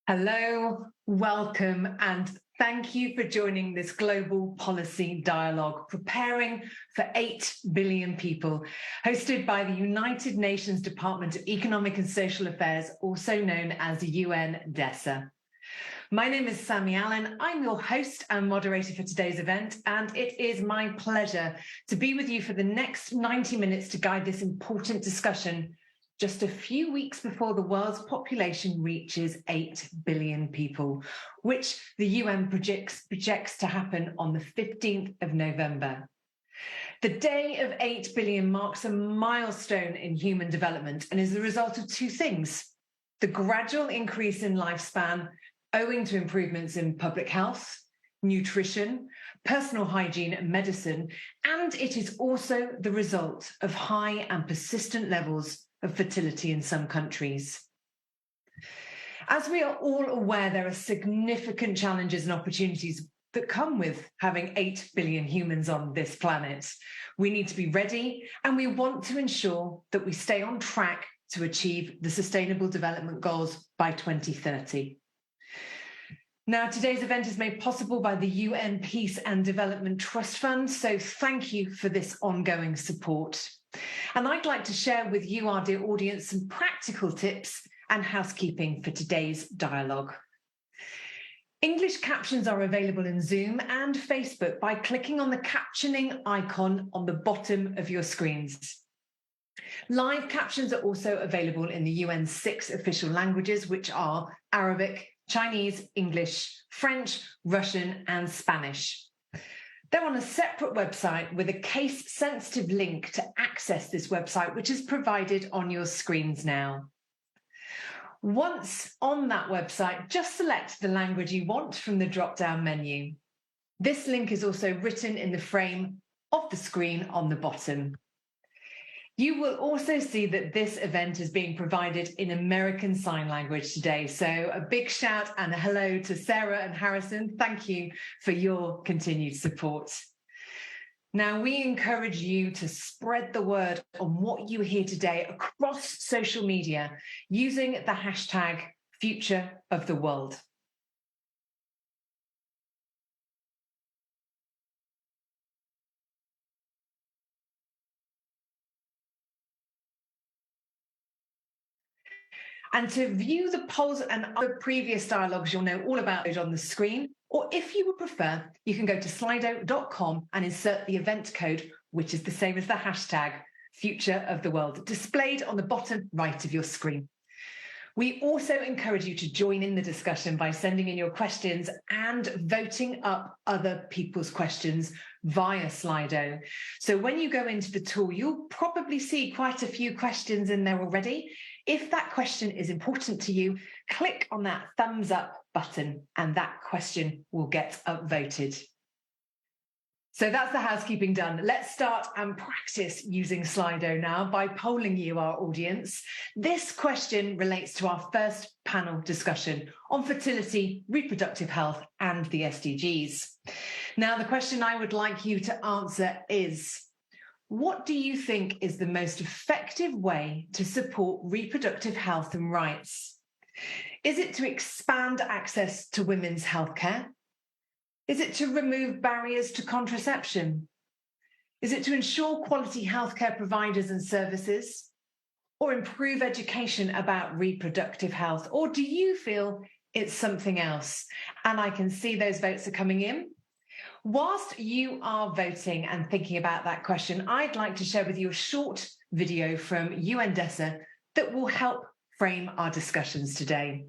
Hello, welcome, and thank you for joining this global policy dialogue, Preparing for 8 billion people, hosted by the United Nations Department of Economic and Social Affairs, also known as the UN DESA. My name is Sammy Allen. I'm your host and moderator for today's event, and it is my pleasure to be with you for the next 90 minutes to guide this important discussion just a few weeks before the world's population reaches 8 billion people, which the UN projects to happen on the 15th of November. The Day of 8 billion marks a milestone in human development and is the result of two things: the gradual increase in lifespan owing to improvements in public health, nutrition, personal hygiene and medicine, and it is also the result of high and persistent levels of fertility in some countries. As we are all aware, there are significant challenges and opportunities that come with having 8 billion humans on this planet. We need to be ready, and we want to ensure that we stay on track to achieve the Sustainable Development Goals by 2030. Now, today's event is made possible by the UN Peace and Development Trust Fund, so thank you for this ongoing support. And I'd like to share with you, our dear audience, some practical tips and housekeeping for today's dialogue. English captions are available in Zoom and Facebook by clicking on the captioning icon on the bottom of your screens. Live captions are also available in the UN's 6 official languages, which are Arabic, Chinese, English, French, Russian, and Spanish. They're on a separate website with a case-sensitive link to access this website, which is provided on your screens now. Once on that website, just select the language you want from the drop-down menu. This link is also written in the frame of the screen on the bottom. You will also see that this event is being provided in American Sign Language today. So a big shout and a hello to Sarah and Harrison. Thank you for your continued support. Now, we encourage you to spread the word on what you hear today across social media using the hashtag Future of the World. And to view the polls and other previous dialogues, you'll know all about it on the screen. Or if you would prefer, you can go to slido.com and insert the event code, which is the same as the hashtag Future of the World, displayed on the bottom right of your screen. We also encourage you to join in the discussion by sending in your questions and voting up other people's questions via Slido. So when you go into the tool, you'll probably see quite a few questions in there already. If that question is important to you, click on that thumbs up button and that question will get upvoted. So that's the housekeeping done. Let's start and practice using Slido now by polling you, our audience. This question relates to our first panel discussion on fertility, reproductive health, and the SDGs. Now, the question I would like you to answer is, what do you think is the most effective way to support reproductive health and rights? Is it to expand access to women's healthcare? Is it to remove barriers to contraception? Is it to ensure quality healthcare providers and services? Or improve education about reproductive health? Or do you feel it's something else? And I can see those votes are coming in. Whilst you are voting and thinking about that question, I'd like to share with you a short video from UN DESA that will help frame our discussions today.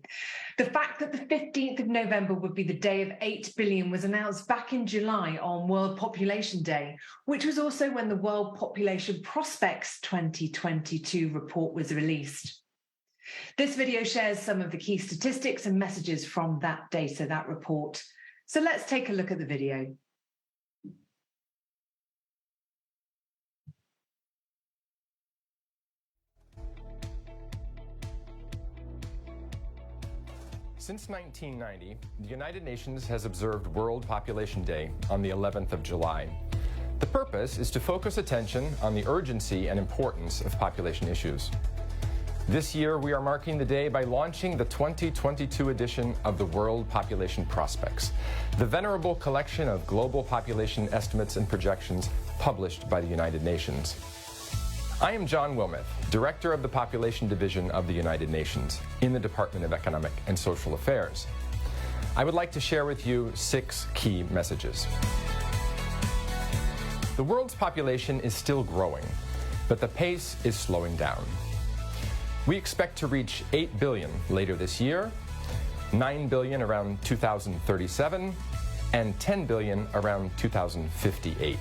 The fact that the 15th of November would be the Day of 8 billion was announced back in July on World Population Day, which was also when the World Population Prospects 2022 report was released. This video shares some of the key statistics and messages from that data, that report. So let's take a look at the video. Since 1990, the United Nations has observed World Population Day on the 11th of July. The purpose is to focus attention on the urgency and importance of population issues. This year, we are marking the day by launching the 2022 edition of the World Population Prospects, the venerable collection of global population estimates and projections published by the United Nations. I am John Wilmeth, Director of the Population Division of the United Nations in the Department of Economic and Social Affairs. I would like to share with you 6 key messages. The world's population is still growing, but the pace is slowing down. We expect to reach 8 billion later this year, 9 billion around 2037, and 10 billion around 2058.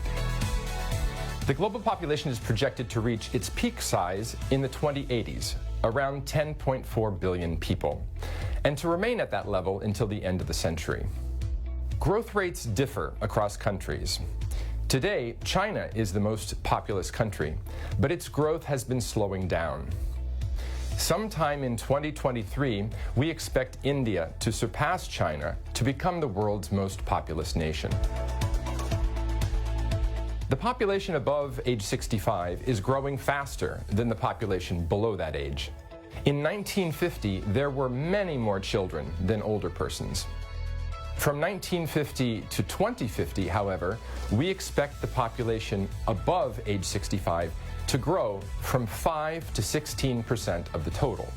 The global population is projected to reach its peak size in the 2080s, around 10.4 billion people, and to remain at that level until the end of the century. Growth rates differ across countries. Today, China is the most populous country, but its growth has been slowing down. Sometime in 2023, we expect India to surpass China to become the world's most populous nation. The population above age 65 is growing faster than the population below that age. In 1950, there were many more children than older persons. From 1950 to 2050, however, we expect the population above age 65 to grow from 5 to 16% of the total.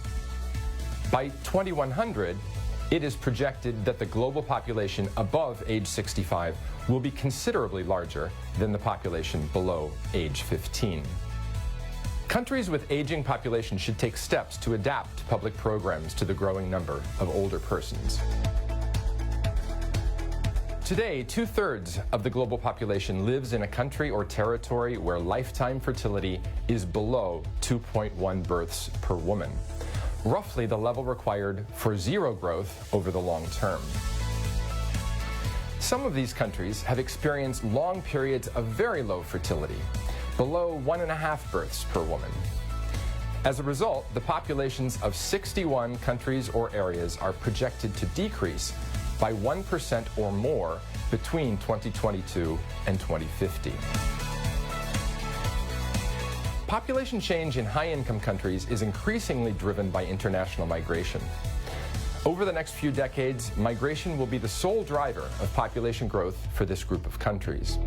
By 2100, it is projected that the global population above age 65 will be considerably larger than the population below age 15. Countries with aging populations should take steps to adapt public programs to the growing number of older persons. Today, 2/3 of the global population lives in a country or territory where lifetime fertility is below 2.1 births per woman, roughly the level required for zero growth over the long term. Some of these countries have experienced long periods of very low fertility, below 1.5 births per woman. As a result, the populations of 61 countries or areas are projected to decrease by 1% or more between 2022 and 2050. Population change in high-income countries is increasingly driven by international migration. Over the next few decades, migration will be the sole driver of population growth for this group of countries.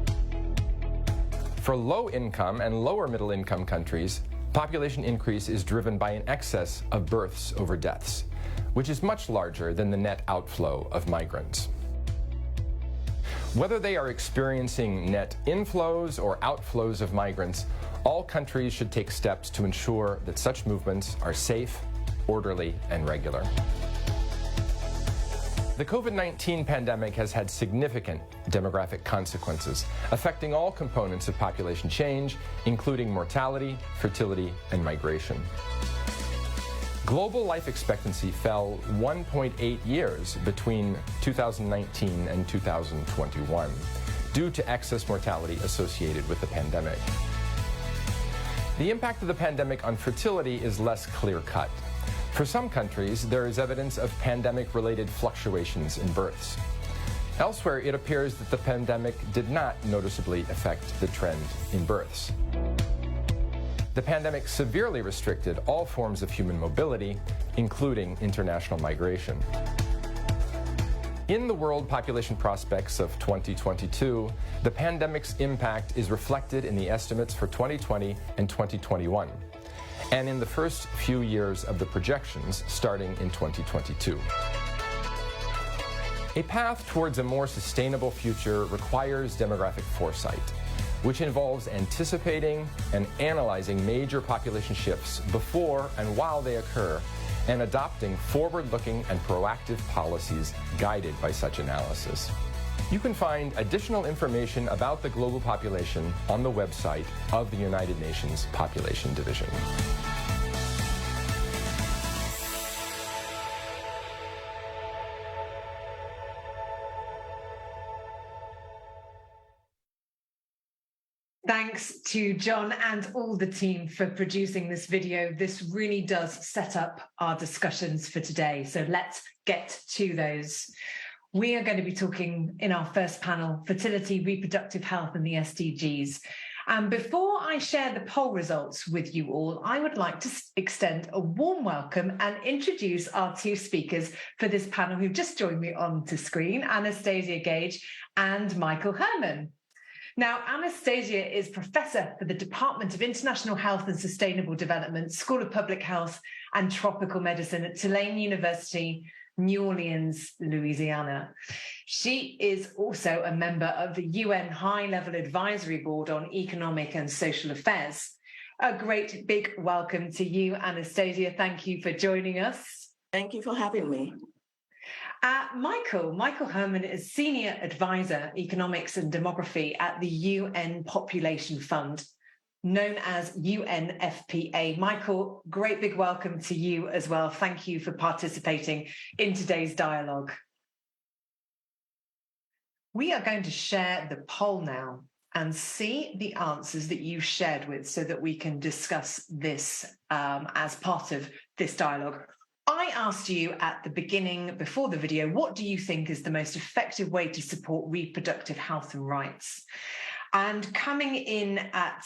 For low-income and lower-middle-income countries, population increase is driven by an excess of births over deaths, which is much larger than the net outflow of migrants. Whether they are experiencing net inflows or outflows of migrants, all countries should take steps to ensure that such movements are safe, orderly, and regular. The COVID-19 pandemic has had significant demographic consequences, affecting all components of population change, including mortality, fertility, and migration. Global life expectancy fell 1.8 years between 2019 and 2021 due to excess mortality associated with the pandemic. The impact of the pandemic on fertility is less clear-cut. For some countries, there is evidence of pandemic-related fluctuations in births. Elsewhere, it appears that the pandemic did not noticeably affect the trend in births. The pandemic severely restricted all forms of human mobility, including international migration. In the World Population Prospects of 2022, the pandemic's impact is reflected in the estimates for 2020 and 2021, and in the first few years of the projections starting in 2022. A path towards a more sustainable future requires demographic foresight, which involves anticipating and analyzing major population shifts before and while they occur, and adopting forward-looking and proactive policies guided by such analysis. You can find additional information about the global population on the website of the United Nations Population Division. Thanks to John and all the team for producing this video. This really does set up our discussions for today. So let's get to those. We are going to be talking in our first panel, fertility, reproductive health and the SDGs. And before I share the poll results with you all, I would like to extend a warm welcome and introduce our two speakers for this panel who've just joined me on the screen, Anastasia Gage and Michael Herman. Now, Anastasia is Professor for the Department of International Health and Sustainable Development, School of Public Health and Tropical Medicine at Tulane University, New Orleans, Louisiana. She is also a member of the UN High-Level Advisory Board on Economic and Social Affairs. A great big welcome to you, Anastasia. Thank you for joining us. Thank you for having me. Michael Herman is Senior Advisor, Economics and Demography at the UN Population Fund, known as UNFPA. Michael, great big welcome to you as well. Thank you for participating in today's dialogue. We are going to share the poll now and see the answers that you shared with so that we can discuss this as part of this dialogue. I asked you at the beginning, before the video, what do you think is the most effective way to support reproductive health and rights? And coming in at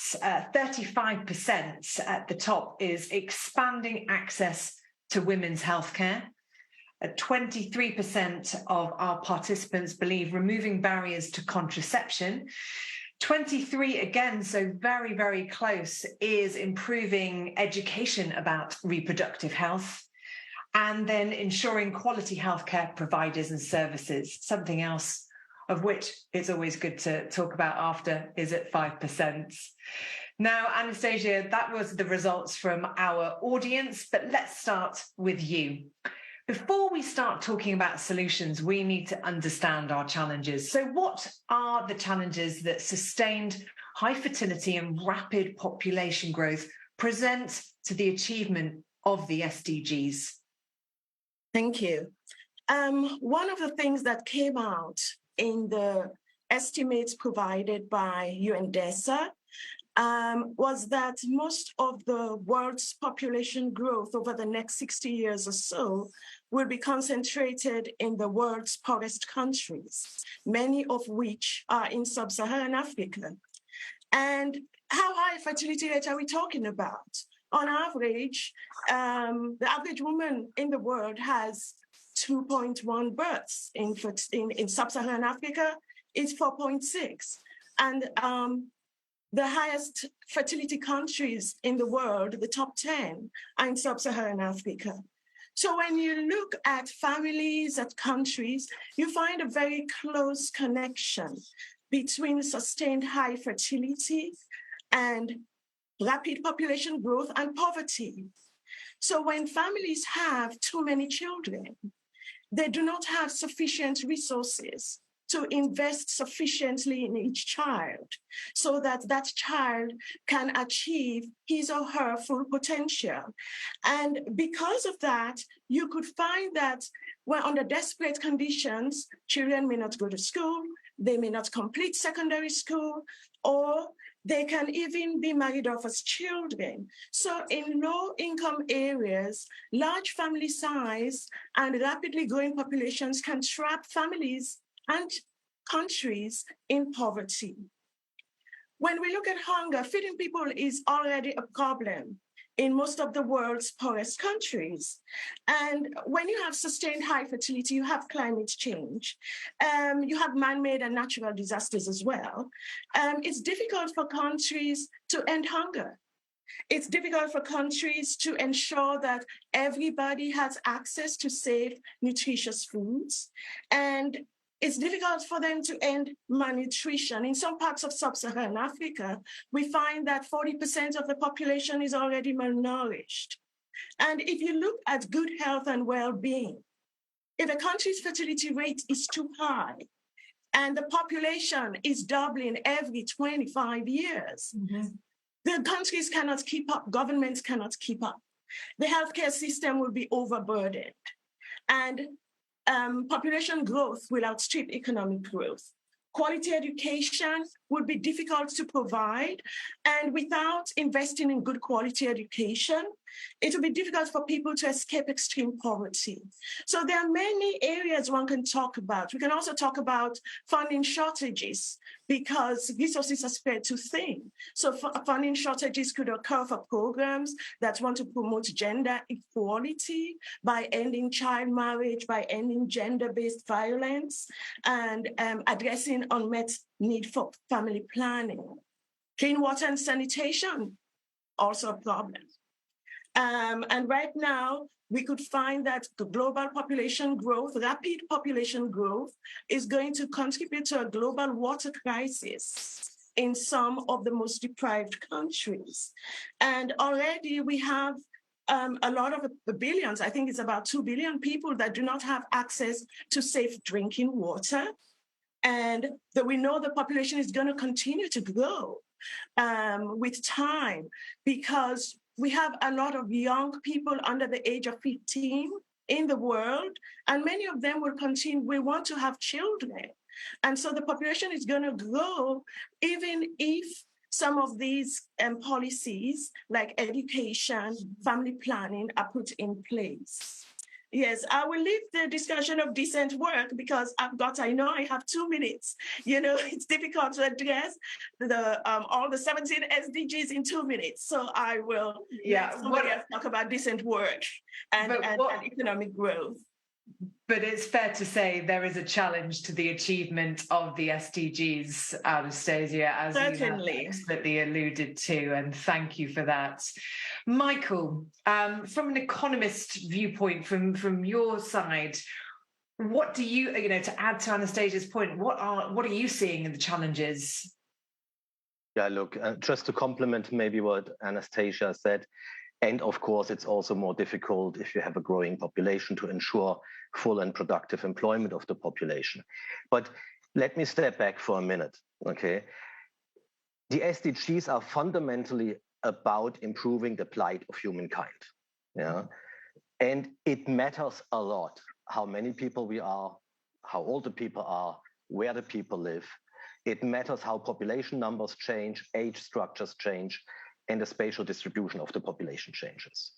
35% at the top is expanding access to women's healthcare. 23% of our participants believe removing barriers to contraception. 23 again, so very, very close, is improving education about reproductive health. And then ensuring quality healthcare providers and services. Something else of which it's always good to talk about after is at 5%. Now, Anastasia, that was the results from our audience, but let's start with you. Before we start talking about solutions, we need to understand our challenges. So what are the challenges that sustained high fertility and rapid population growth present to the achievement of the SDGs? Thank you. One of the things that came out in the estimates provided by DESA was that most of the world's population growth over the next 60 years or so will be concentrated in the world's poorest countries, many of which are in sub-Saharan Africa. And how high fertility rate are we talking about? On average, the average woman in the world has 2.1 births. In sub-Saharan Africa, it's 4.6. And the highest fertility countries in the world, the top 10, are in sub-Saharan Africa. So when you look at families, at countries, you find a very close connection between sustained high fertility and rapid population growth and poverty. So when families have too many children, they do not have sufficient resources to invest sufficiently in each child so that that child can achieve his or her full potential. And because of that, you could find that when under desperate conditions, children may not go to school, they may not complete secondary school, or they can even be married off as children. So in low-income areas, large family size and rapidly growing populations can trap families and countries in poverty. When we look at hunger, feeding people is already a problem in most of the world's poorest countries. And when you have sustained high fertility, you have climate change. You have man-made and natural disasters as well. It's difficult for countries to end hunger. It's difficult for countries to ensure that everybody has access to safe, nutritious foods. And it's difficult for them to end malnutrition. In some parts of sub-Saharan Africa, we find that 40% of the population is already malnourished. And if you look at good health and well-being, if a country's fertility rate is too high and the population is doubling every 25 years, the countries cannot keep up, governments cannot keep up. The healthcare system will be overburdened. And population growth will outstrip economic growth. Quality education would be difficult to provide. And without investing in good quality education, it will be difficult for people to escape extreme poverty. So there are many areas one can talk about. We can also talk about funding shortages because resources are spread too thin. So funding shortages could occur for programs that want to promote gender equality by ending child marriage, by ending gender-based violence, and addressing unmet need for family planning. Clean water and sanitation, also a problem. And right now, we could find that the global population growth, rapid population growth, is going to contribute to a global water crisis in some of the most deprived countries. And already we have a lot of billions, I think it's about 2 billion people that do not have access to safe drinking water. And that we know the population is going to continue to grow with time because we have a lot of young people under the age of 15 in the world, and many of them will want to have children. And so the population is going to grow even if some of these policies like education, family planning are put in place. Yes, I will leave the discussion of decent work because I know I have 2 minutes. You know, it's difficult to address all the 17 SDGs in 2 minutes. So I will let somebody else talk about decent work and economic growth. But it's fair to say there is a challenge to the achievement of the SDGs, Anastasia, as Certainly. you have expertly alluded to, and thank you for that. Michael, from an economist viewpoint, from your side, what do you to add to Anastasia's point, what are you seeing in the challenges? Yeah, look, just to complement maybe what Anastasia said, and of course, it's also more difficult if you have a growing population to ensure full and productive employment of the population. But let me step back for a minute, okay? The SDGs are fundamentally about improving the plight of humankind, yeah? And it matters a lot how many people we are, how old the people are, where the people live. It matters how population numbers change, age structures change, and the spatial distribution of the population changes.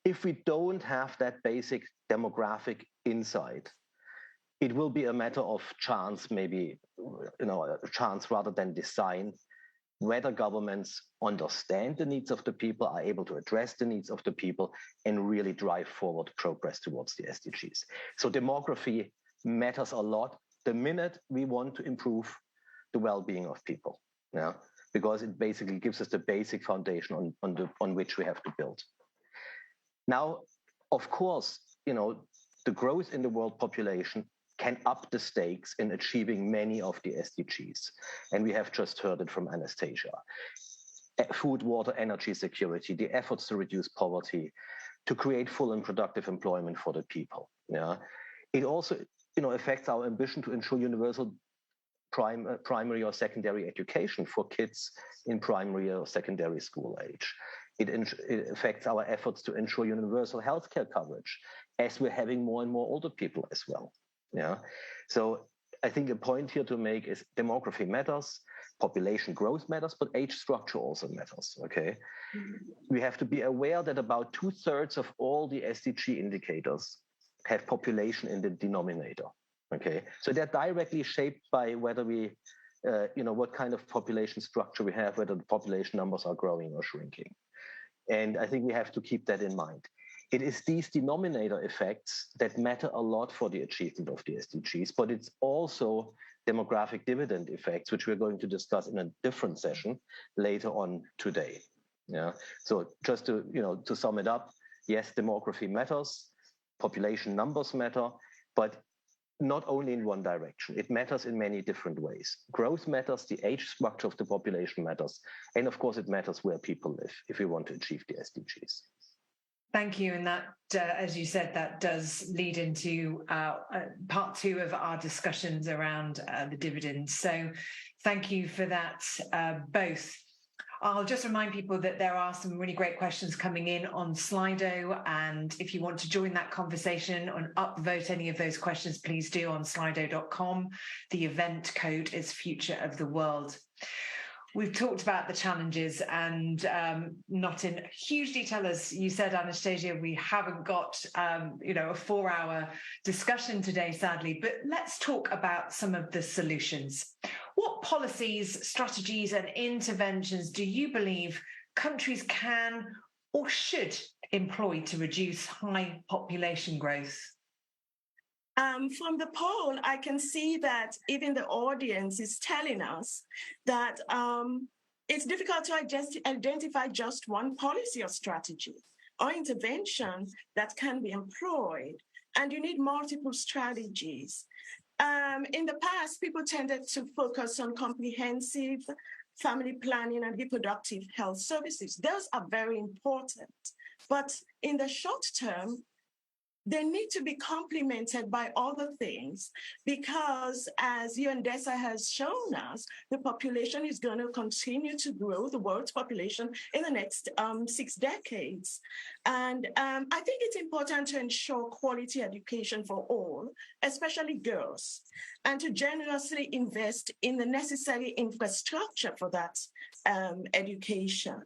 If we don't have that basic demographic insight, it will be a matter of chance, maybe, a chance rather than design, whether governments understand the needs of the people, are able to address the needs of the people, and really drive forward progress towards the SDGs. So demography matters a lot the minute we want to improve the well-being of people. Yeah. Because it basically gives us the basic foundation on which we have to build. Now, of course, the growth in the world population can up the stakes in achieving many of the SDGs. And we have just heard it from Anastasia. Food, water, energy security, the efforts to reduce poverty, to create full and productive employment for the people. Yeah. It also affects our ambition to ensure universal primary or secondary education for kids in primary or secondary school age. It affects our efforts to ensure universal healthcare coverage as we're having more and more older people as well. Yeah. So I think a point here to make is demography matters, population growth matters, but age structure also matters. Okay. We have to be aware that about 2/3 of all the SDG indicators have population in the denominator. Okay, so they're directly shaped by whether we, what kind of population structure we have, whether the population numbers are growing or shrinking. And I think we have to keep that in mind. It is these denominator effects that matter a lot for the achievement of the SDGs, but it's also demographic dividend effects, which we're going to discuss in a different session later on today. Yeah. So just to sum it up, yes, demography matters, population numbers matter, but not only in one direction. It matters in many different ways. Growth matters, the age structure of the population matters, and of course it matters where people live if we want to achieve the SDGs. Thank you. And that, as you said, that does lead into part 2 of our discussions around the dividends. So thank you for that, both. I'll just remind people that there are some really great questions coming in on Slido, and if you want to join that conversation and upvote any of those questions, please do on slido.com. The event code is Future of the World. We've talked about the challenges and not in huge detail, as you said, Anastasia. We haven't got, a 4-hour discussion today, sadly, but let's talk about some of the solutions. What policies, strategies and interventions do you believe countries can or should employ to reduce high population growth? From the poll, I can see that even the audience is telling us that it's difficult to identify just one policy or strategy or intervention that can be employed, and you need multiple strategies. In the past, people tended to focus on comprehensive family planning and reproductive health services. Those are very important, but in the short term, they need to be complemented by other things because, as DESA has shown us, the population is going to continue to grow, the world's population, in the next 6 decades. And I think it's important to ensure quality education for all, especially girls, and to generously invest in the necessary infrastructure for that education.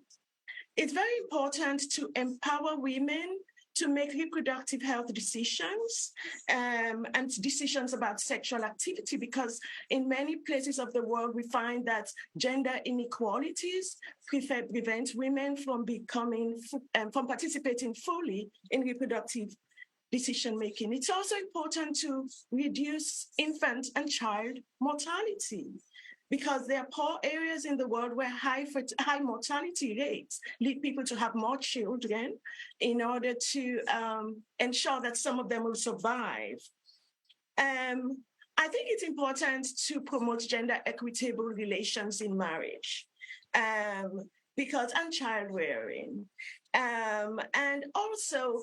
It's very important to empower women to make reproductive health decisions and decisions about sexual activity, because in many places of the world, we find that gender inequalities prevent women from participating fully in reproductive decision-making. It's also important to reduce infant and child mortality, because there are poor areas in the world where high mortality rates lead people to have more children in order to ensure that some of them will survive. I think it's important to promote gender equitable relations in marriage and child rearing. And also,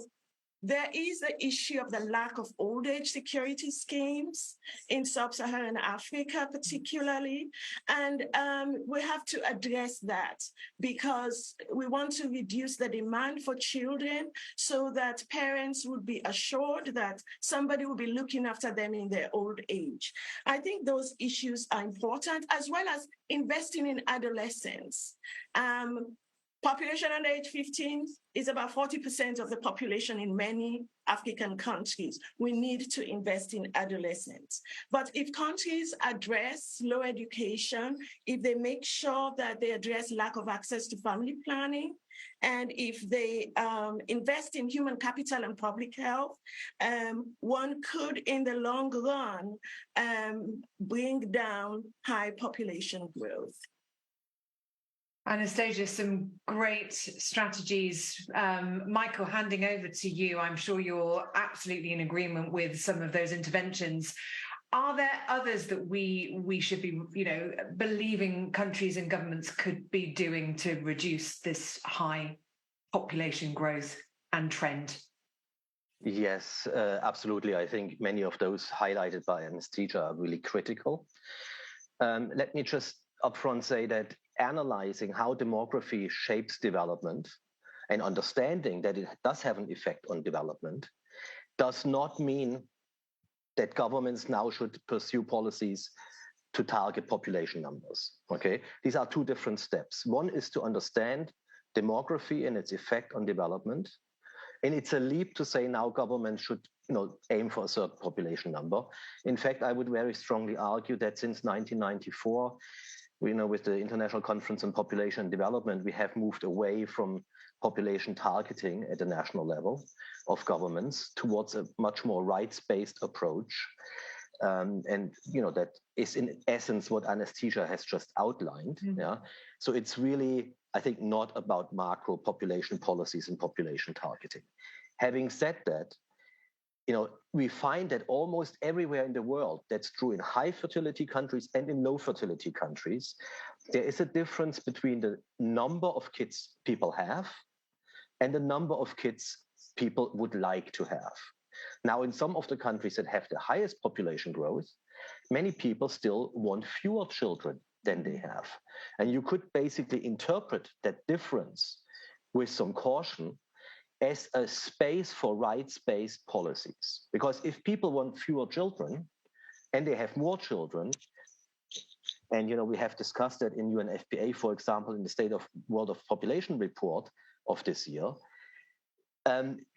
there is the issue of the lack of old age security schemes in sub-Saharan Africa, particularly. And we have to address that because we want to reduce the demand for children so that parents would be assured that somebody will be looking after them in their old age. I think those issues are important, as well as investing in adolescents. Population under age 15 is about 40% of the population in many African countries. We need to invest in adolescents. But if countries address low education, if they make sure that they address lack of access to family planning, and if they invest in human capital and public health, one could, in the long run, bring down high population growth. Anastasia, some great strategies. Michael, handing over to you, I'm sure you're absolutely in agreement with some of those interventions. Are there others that we should be, believing countries and governments could be doing to reduce this high population growth and trend? Yes, absolutely. I think many of those highlighted by Anastasia are really critical. Let me just upfront say that analyzing how demography shapes development and understanding that it does have an effect on development does not mean that governments now should pursue policies to target population numbers. Okay, these are two different steps. One is to understand demography and its effect on development. And it's a leap to say now governments should aim for a certain population number. In fact, I would very strongly argue that since 1994, with the International Conference on Population and Development, we have moved away from population targeting at the national level of governments towards a much more rights-based approach. And that is in essence what Anastasia has just outlined. Mm-hmm. Yeah. So it's really, I think, not about macro population policies and population targeting. Having said that, we find that almost everywhere in the world, that's true in high fertility countries and in low fertility countries, there is a difference between the number of kids people have and the number of kids people would like to have. Now, in some of the countries that have the highest population growth, many people still want fewer children than they have. And you could basically interpret that difference with some caution as a space for rights-based policies. Because if people want fewer children and they have more children, And, we have discussed that in UNFPA, for example, in the State of World of Population report of this year.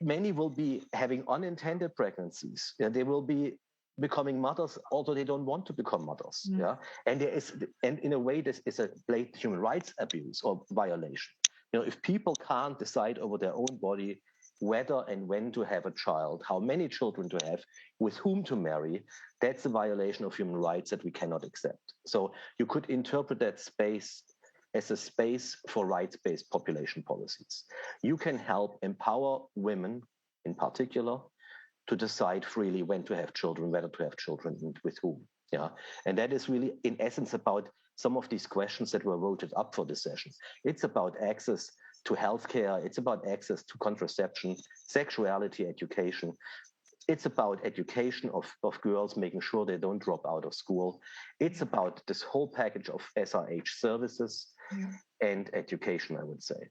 Many will be having unintended pregnancies. They will be becoming mothers, although they don't want to become mothers. And in a way, this is a blatant human rights abuse or violation. If people can't decide over their own body whether and when to have a child, how many children to have, with whom to marry, that's a violation of human rights that we cannot accept. So you could interpret that space as a space for rights-based population policies. You can help empower women, in particular, to decide freely when to have children, whether to have children, and with whom. And that is really, in essence, about some of these questions that were voted up for this session. It's about access to healthcare. It's about access to contraception, sexuality education. It's about education of girls, making sure they don't drop out of school. It's about this whole package of SRH services and education, I would say.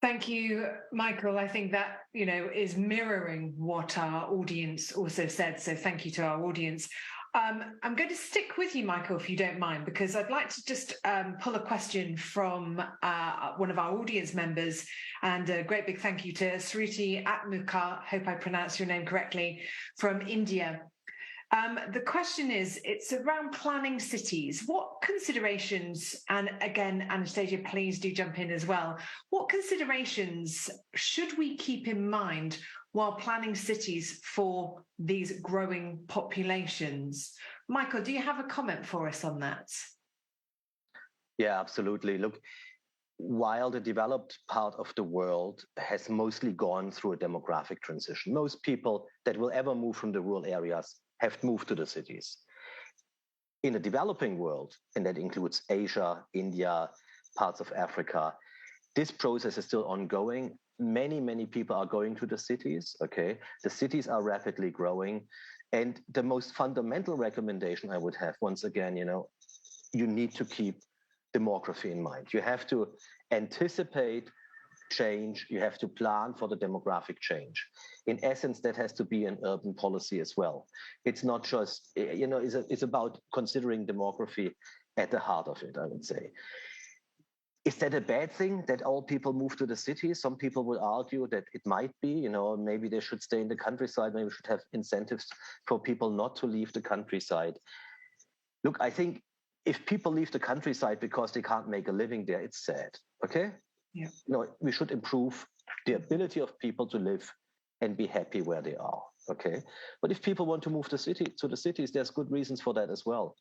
Thank you, Michael. I think that, is mirroring what our audience also said. So thank you to our audience. I'm going to stick with you, Michael, if you don't mind, because I'd like to just pull a question from one of our audience members. And a great big thank you to Sruti Atmukar, hope I pronounced your name correctly, from India. The question is, it's around planning cities. What considerations, and again, Anastasia, please do jump in as well. What considerations should we keep in mind while planning cities for these growing populations? Michael, do you have a comment for us on that? Yeah, absolutely. Look, while the developed part of the world has mostly gone through a demographic transition, most people that will ever move from the rural areas have moved to the cities. In the developing world, and that includes Asia, India, parts of Africa, this process is still ongoing. Many, many people are going to the cities, okay? The cities are rapidly growing. And the most fundamental recommendation I would have, once again, you need to keep demography in mind. You have to anticipate change. You have to plan for the demographic change. In essence, that has to be an urban policy as well. It's not just, it's about considering demography at the heart of it, I would say. Is that a bad thing that all people move to the cities? Some people would argue that it might be, maybe they should stay in the countryside. Maybe we should have incentives for people not to leave the countryside. Look, I think if people leave the countryside because they can't make a living there, it's sad, okay? Yeah. We should improve the ability of people to live and be happy where they are, okay? But if people want to move to the cities, there's good reasons for that as well.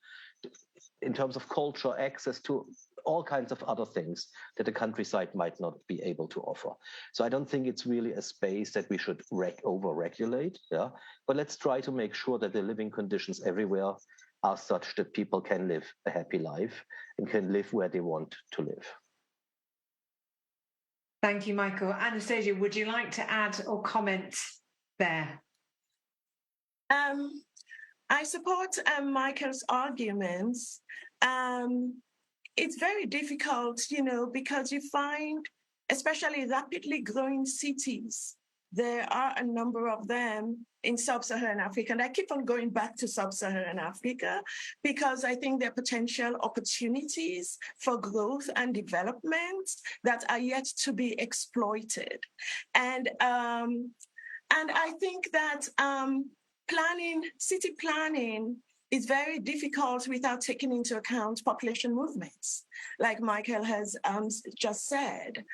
In terms of culture, access to all kinds of other things that the countryside might not be able to offer. So I don't think it's really a space that we should over-regulate, but let's try to make sure that the living conditions everywhere are such that people can live a happy life and can live where they want to live. Thank you, Michael. Anastasia, would you like to add or comment there? I support Michael's arguments. It's very difficult, because you find, especially rapidly growing cities, there are a number of them in sub-Saharan Africa. And I keep on going back to sub-Saharan Africa because I think there are potential opportunities for growth and development that are yet to be exploited. And I think that city planning is very difficult without taking into account population movements, like Michael has just said.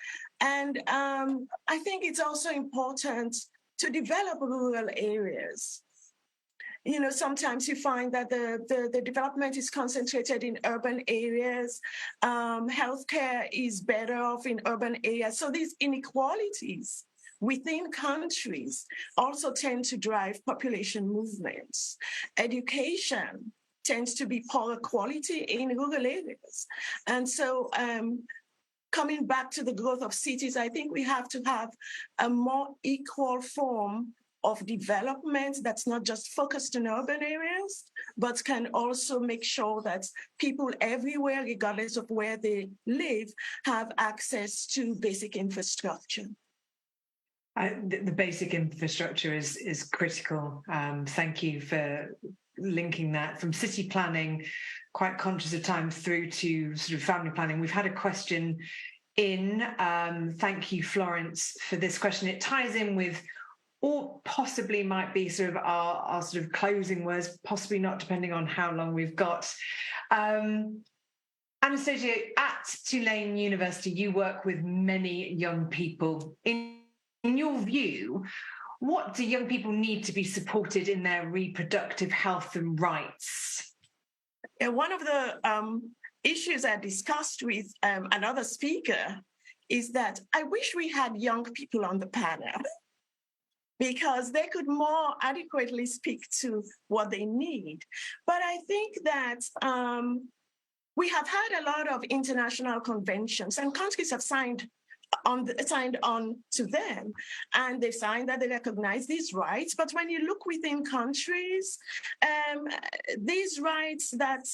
And I think it's also important to develop rural areas. Sometimes you find that the development is concentrated in urban areas. Healthcare is better off in urban areas. So these inequalities within countries also tend to drive population movements. Education tends to be poorer quality in rural areas. And so coming back to the growth of cities, I think we have to have a more equal form of development that's not just focused in urban areas, but can also make sure that people everywhere, regardless of where they live, have access to basic infrastructure. The basic infrastructure is critical. Thank you for linking that from city planning quite conscious of time, through to sort of family planning. We've had a question in. Thank you, Florence, for this question. It ties in with, or possibly might be sort of our sort of closing words, possibly not, depending on how long we've got. Anastasia, at Tulane University, you work with many young people. In your view, what do young people need to be supported in their reproductive health and rights? One of the issues I discussed with another speaker is that I wish we had young people on the panel because they could more adequately speak to what they need. But I think that we have had a lot of international conventions, and countries have signed on to them, and they've signed that they recognize these rights. But when you look within countries, these rights that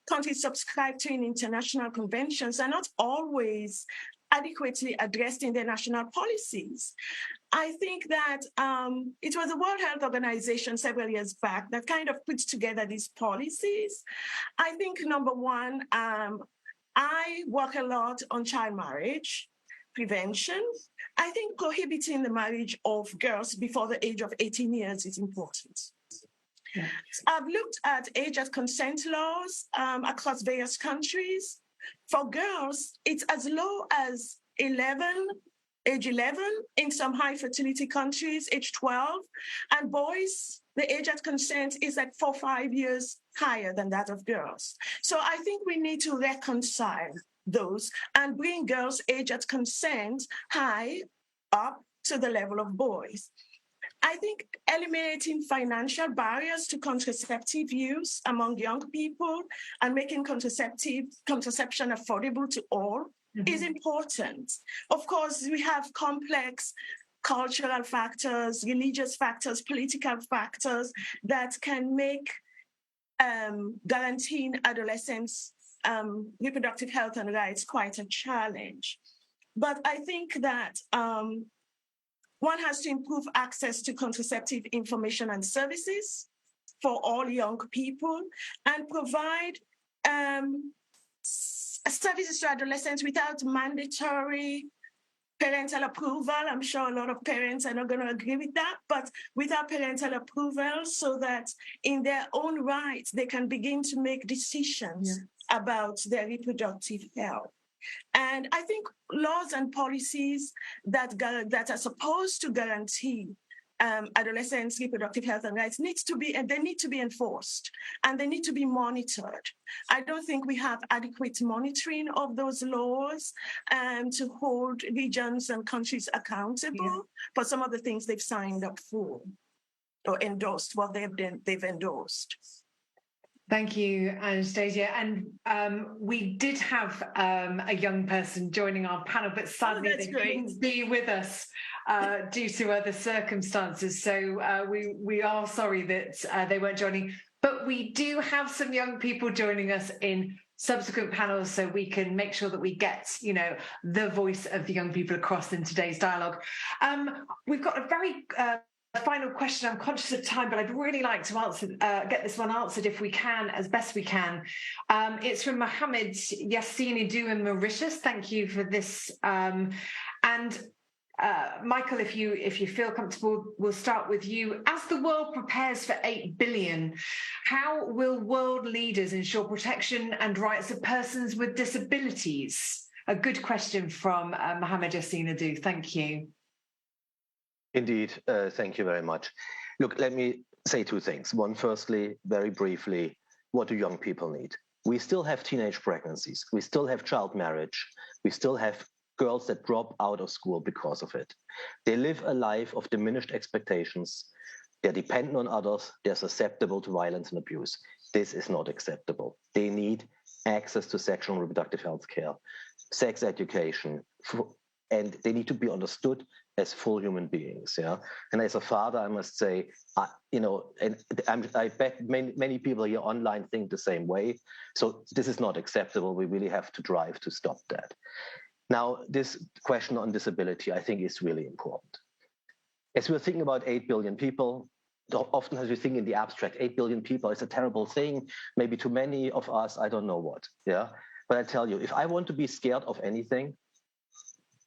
countries subscribe to in international conventions are not always adequately addressed in their national policies. I think that it was the World Health Organization several years back that kind of put together these policies. I think, number one, I work a lot on child marriage prevention. I think prohibiting the marriage of girls before the age of 18 years is important. Yeah. I've looked at age of consent laws across various countries. For girls, it's as low as age 11, in some high fertility countries, age 12. And boys, the age of consent is like 4 or 5 years higher than that of girls. So I think we need to reconcile those and bring girls' age at consent high up to the level of boys. I think eliminating financial barriers to contraceptive use among young people and making contraception affordable to all is important. Of course, we have complex cultural factors, religious factors, political factors that can make guaranteeing adolescents reproductive health and rights quite a challenge. But I think that one has to improve access to contraceptive information and services for all young people and provide services to adolescents without mandatory parental approval. I'm sure a lot of parents are not going to agree with that, but without parental approval, so that in their own right, they can begin to make decisions about their reproductive health. And I think laws and policies that are supposed to guarantee adolescents' reproductive health and rights need to be enforced, and they need to be monitored. I don't think we have adequate monitoring of those laws to hold regions and countries accountable for some of the things they've signed up for or endorsed, what they've endorsed. Thank you, Anastasia. And we did have a young person joining our panel, but sadly they couldn't be with us due to other circumstances. So we are sorry that they weren't joining. But we do have some young people joining us in subsequent panels, so we can make sure that we get, the voice of the young people across in today's dialogue. We've got a very final question. I'm conscious of time, but I'd really like to get this one answered if we can, as best we can. It's from Mohammed Yassini Du in Mauritius. Thank you for this. Michael, if you feel comfortable, we'll start with you. As the world prepares for 8 billion, how will world leaders ensure protection and rights of persons with disabilities? A good question from Mohammed Yassini Du. Thank you. Indeed, thank you very much. Look, let me say two things. One, firstly, very briefly, what do young people need? We still have teenage pregnancies. We still have child marriage. We still have girls that drop out of school because of it. They live a life of diminished expectations. They're dependent on others. They're susceptible to violence and abuse. This is not acceptable. They need access to sexual and reproductive health care, sex education, and they need to be understood as full human beings. Yeah, and as a father, I must say, I bet many people here online think the same way. So this is not acceptable. We really have to drive to stop that. Now, this question on disability, I think, is really important. As we're thinking about 8 billion people, often as we think in the abstract, 8 billion people is a terrible thing, maybe too many of us, I don't know what, yeah? But I tell you, if I want to be scared of anything,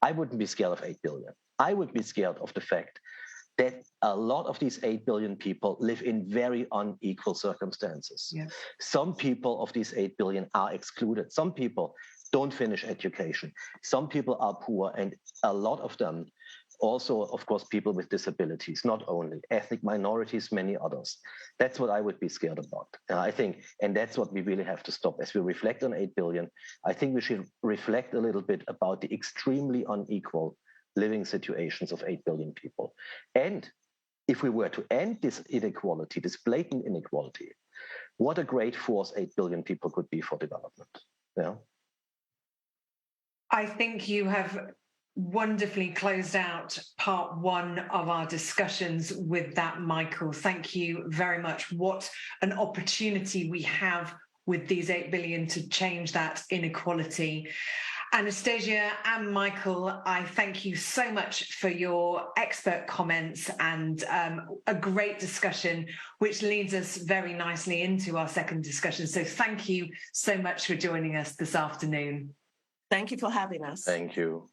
I wouldn't be scared of 8 billion. I would be scared of the fact that a lot of these 8 billion people live in very unequal circumstances. Yeah. Some people of these 8 billion are excluded. Some people don't finish education. Some people are poor, and a lot of them also, of course, people with disabilities, not only ethnic minorities, many others. That's what I would be scared about. I think, and that's what we really have to stop. As we reflect on 8 billion, I think we should reflect a little bit about the extremely unequal living situations of 8 billion people. And if we were to end this inequality, this blatant inequality, what a great force 8 billion people could be for development. Yeah. I think you have wonderfully closed out part one of our discussions with that, Michael. Thank you very much. What an opportunity we have with these 8 billion to change that inequality. Anastasia and Michael, I thank you so much for your expert comments and a great discussion, which leads us very nicely into our second discussion. So thank you so much for joining us this afternoon. Thank you for having us. Thank you.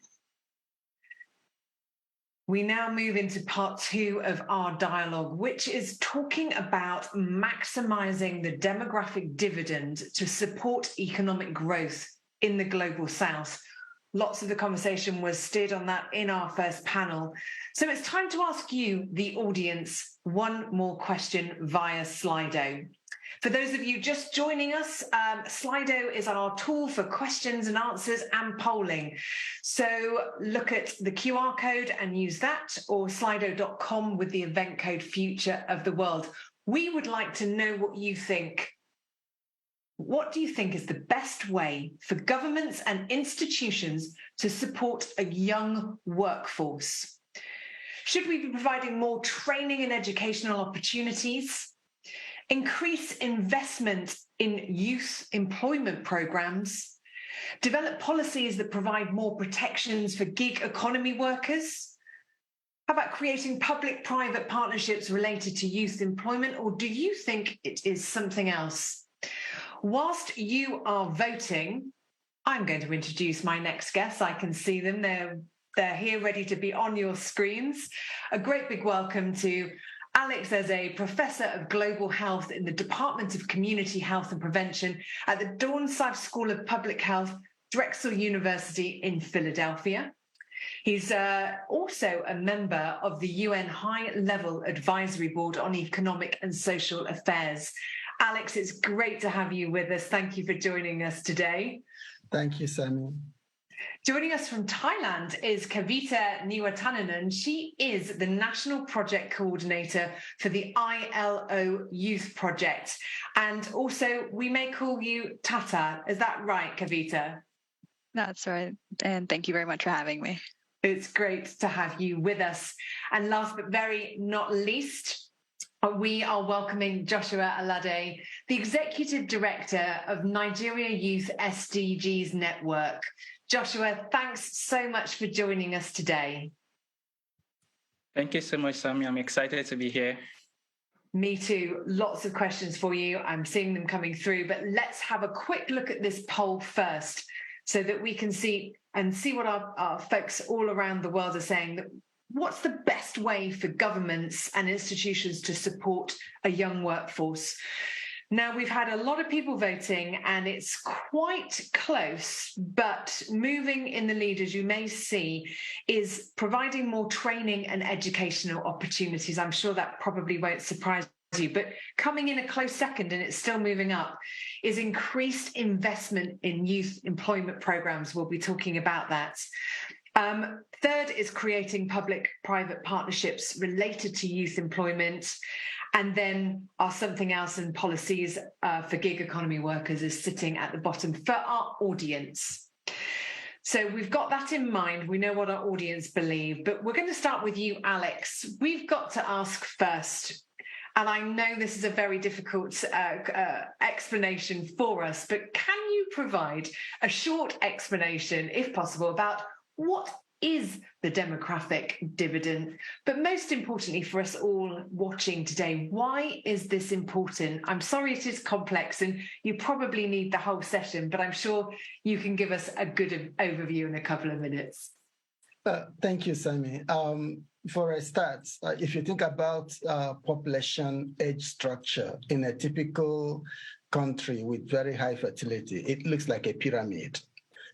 We now move into part two of our dialogue, which is talking about maximizing the demographic dividend to support economic growth in the global south. Lots of the conversation was steered on that in our first panel. So it's time to ask you, the audience, one more question via Slido. For those of you just joining us, Slido is our tool for questions and answers and polling. So look at the QR code and use that, or slido.com with the event code Future of the World. We would like to know what you think. What do you think is the best way for governments and institutions to support a young workforce? Should we be providing more training and educational opportunities? Increase investment in youth employment programs? Develop policies that provide more protections for gig economy workers? How about creating public-private partnerships related to youth employment, or do you think it is something else? Whilst you are voting, I'm going to introduce my next guests. I can see them. They're here ready to be on your screens. A great big welcome to Alex Eze, Professor of Global Health in the Department of Community Health and Prevention at the Dornsife School of Public Health, Drexel University in Philadelphia. He's also a member of the UN High-Level Advisory Board on Economic and Social Affairs. Alex, it's great to have you with us. Thank you for joining us today. Thank you, Sammy. Joining us from Thailand is Kavita Niwatananan. She is the National Project Coordinator for the ILO Youth Project. And also, we may call you Tata. Is that right, Kavita? That's right. And thank you very much for having me. It's great to have you with us. And last but very not least, we are welcoming Joshua Alade, the Executive Director of Nigeria Youth SDGs Network. Joshua, thanks so much for joining us today. Thank you so much, Sammy. I'm excited to be here. Me too. Lots of questions for you. I'm seeing them coming through, but let's have a quick look at this poll first so that we can see what our folks all around the world are saying. What's the best way for governments and institutions to support a young workforce? Now, we've had a lot of people voting and it's quite close, but moving in the lead, as you may see, is providing more training and educational opportunities. I'm sure that probably won't surprise you, but coming in a close second, and it's still moving up, is increased investment in youth employment programs. We'll be talking about that. Third is creating public-private partnerships related to youth employment. And then our something else and policies for gig economy workers is sitting at the bottom for our audience. So we've got that in mind. We know what our audience believe, but we're going to start with you, Alex. We've got to ask first, and I know this is a very difficult explanation for us, but can you provide a short explanation, if possible, about what is the demographic dividend? But most importantly for us all watching today, why is this important? I'm sorry it is complex and you probably need the whole session, but I'm sure you can give us a good overview in a couple of minutes. Thank you, Sammy. For a start, if you think about population age structure in a typical country with very high fertility, it looks like a pyramid.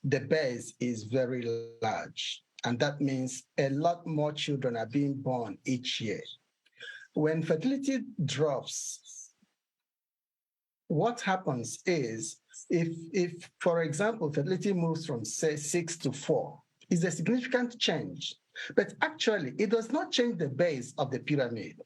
The base is very large, and that means a lot more children are being born each year. When fertility drops, what happens is if for example, fertility moves from say 6 to 4, is a significant change. But actually, it does not change the base of the pyramid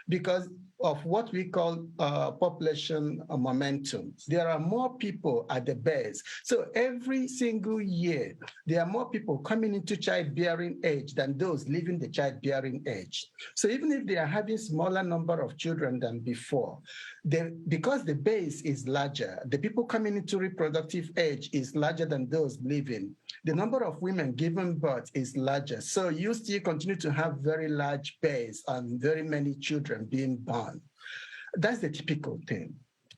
because of what we call population momentum. There are more people at the base. So every single year, there are more people coming into childbearing age than those leaving the childbearing age. So even if they are having smaller number of children than before, because the base is larger, the people coming into reproductive age is larger than those leaving. The number of women giving birth is larger. So you still continue to have very large base and very many children being born. That's the typical thing.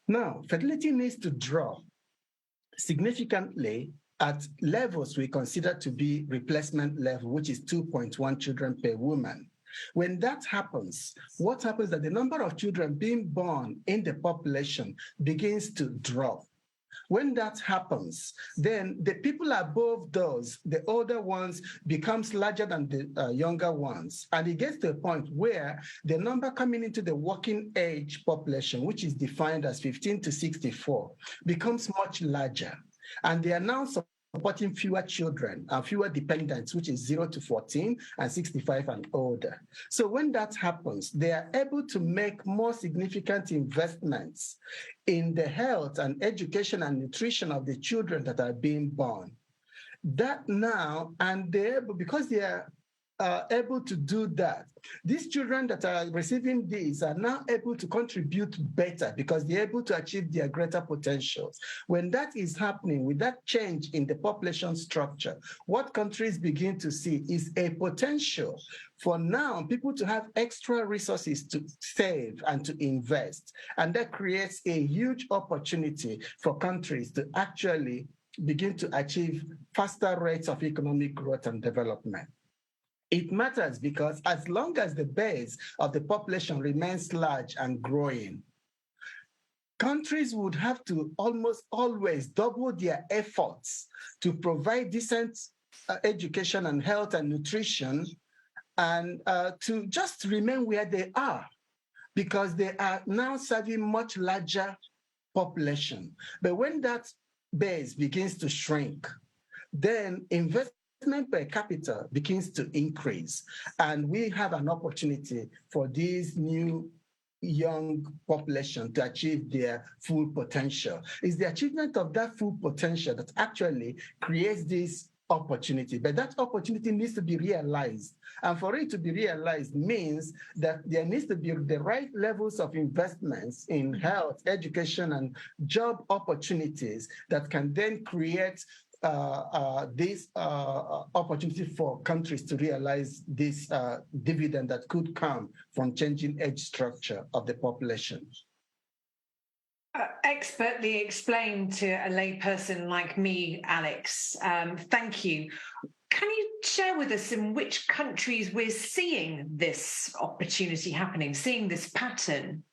Now, fertility needs to drop significantly at levels we consider to be replacement level, which is 2.1 children per woman. When that happens, what happens is that the number of children being born in the population begins to drop. When that happens, then the people above those, the older ones, becomes larger than the younger ones. And it gets to a point where the number coming into the working age population, which is defined as 15 to 64, becomes much larger. And they are now supporting fewer children and fewer dependents, which is 0 to 14 and 65 and older. So when that happens, they are able to make more significant investments in the health and education and nutrition of the children that are being born. That now, and they're able, because they are able to do that, these children that are receiving these are now able to contribute better because they're able to achieve their greater potentials. When that is happening, with that change in the population structure, what countries begin to see is a potential for now people to have extra resources to save and to invest. And that creates a huge opportunity for countries to actually begin to achieve faster rates of economic growth and development. It matters because as long as the base of the population remains large and growing, countries would have to almost always double their efforts to provide decent education and health and nutrition and to just remain where they are because they are now serving much larger population. But when that base begins to shrink, then investment per capita begins to increase. And we have an opportunity for these new young population to achieve their full potential. It's the achievement of that full potential that actually creates this opportunity. But that opportunity needs to be realized. And for it to be realized means that there needs to be the right levels of investments in health, education, and job opportunities that can then create this opportunity for countries to realize this dividend that could come from changing age structure of the population. Expertly explained to a layperson like me, Alex. Thank you. Can you share with us in which countries we're seeing this opportunity happening, seeing this pattern?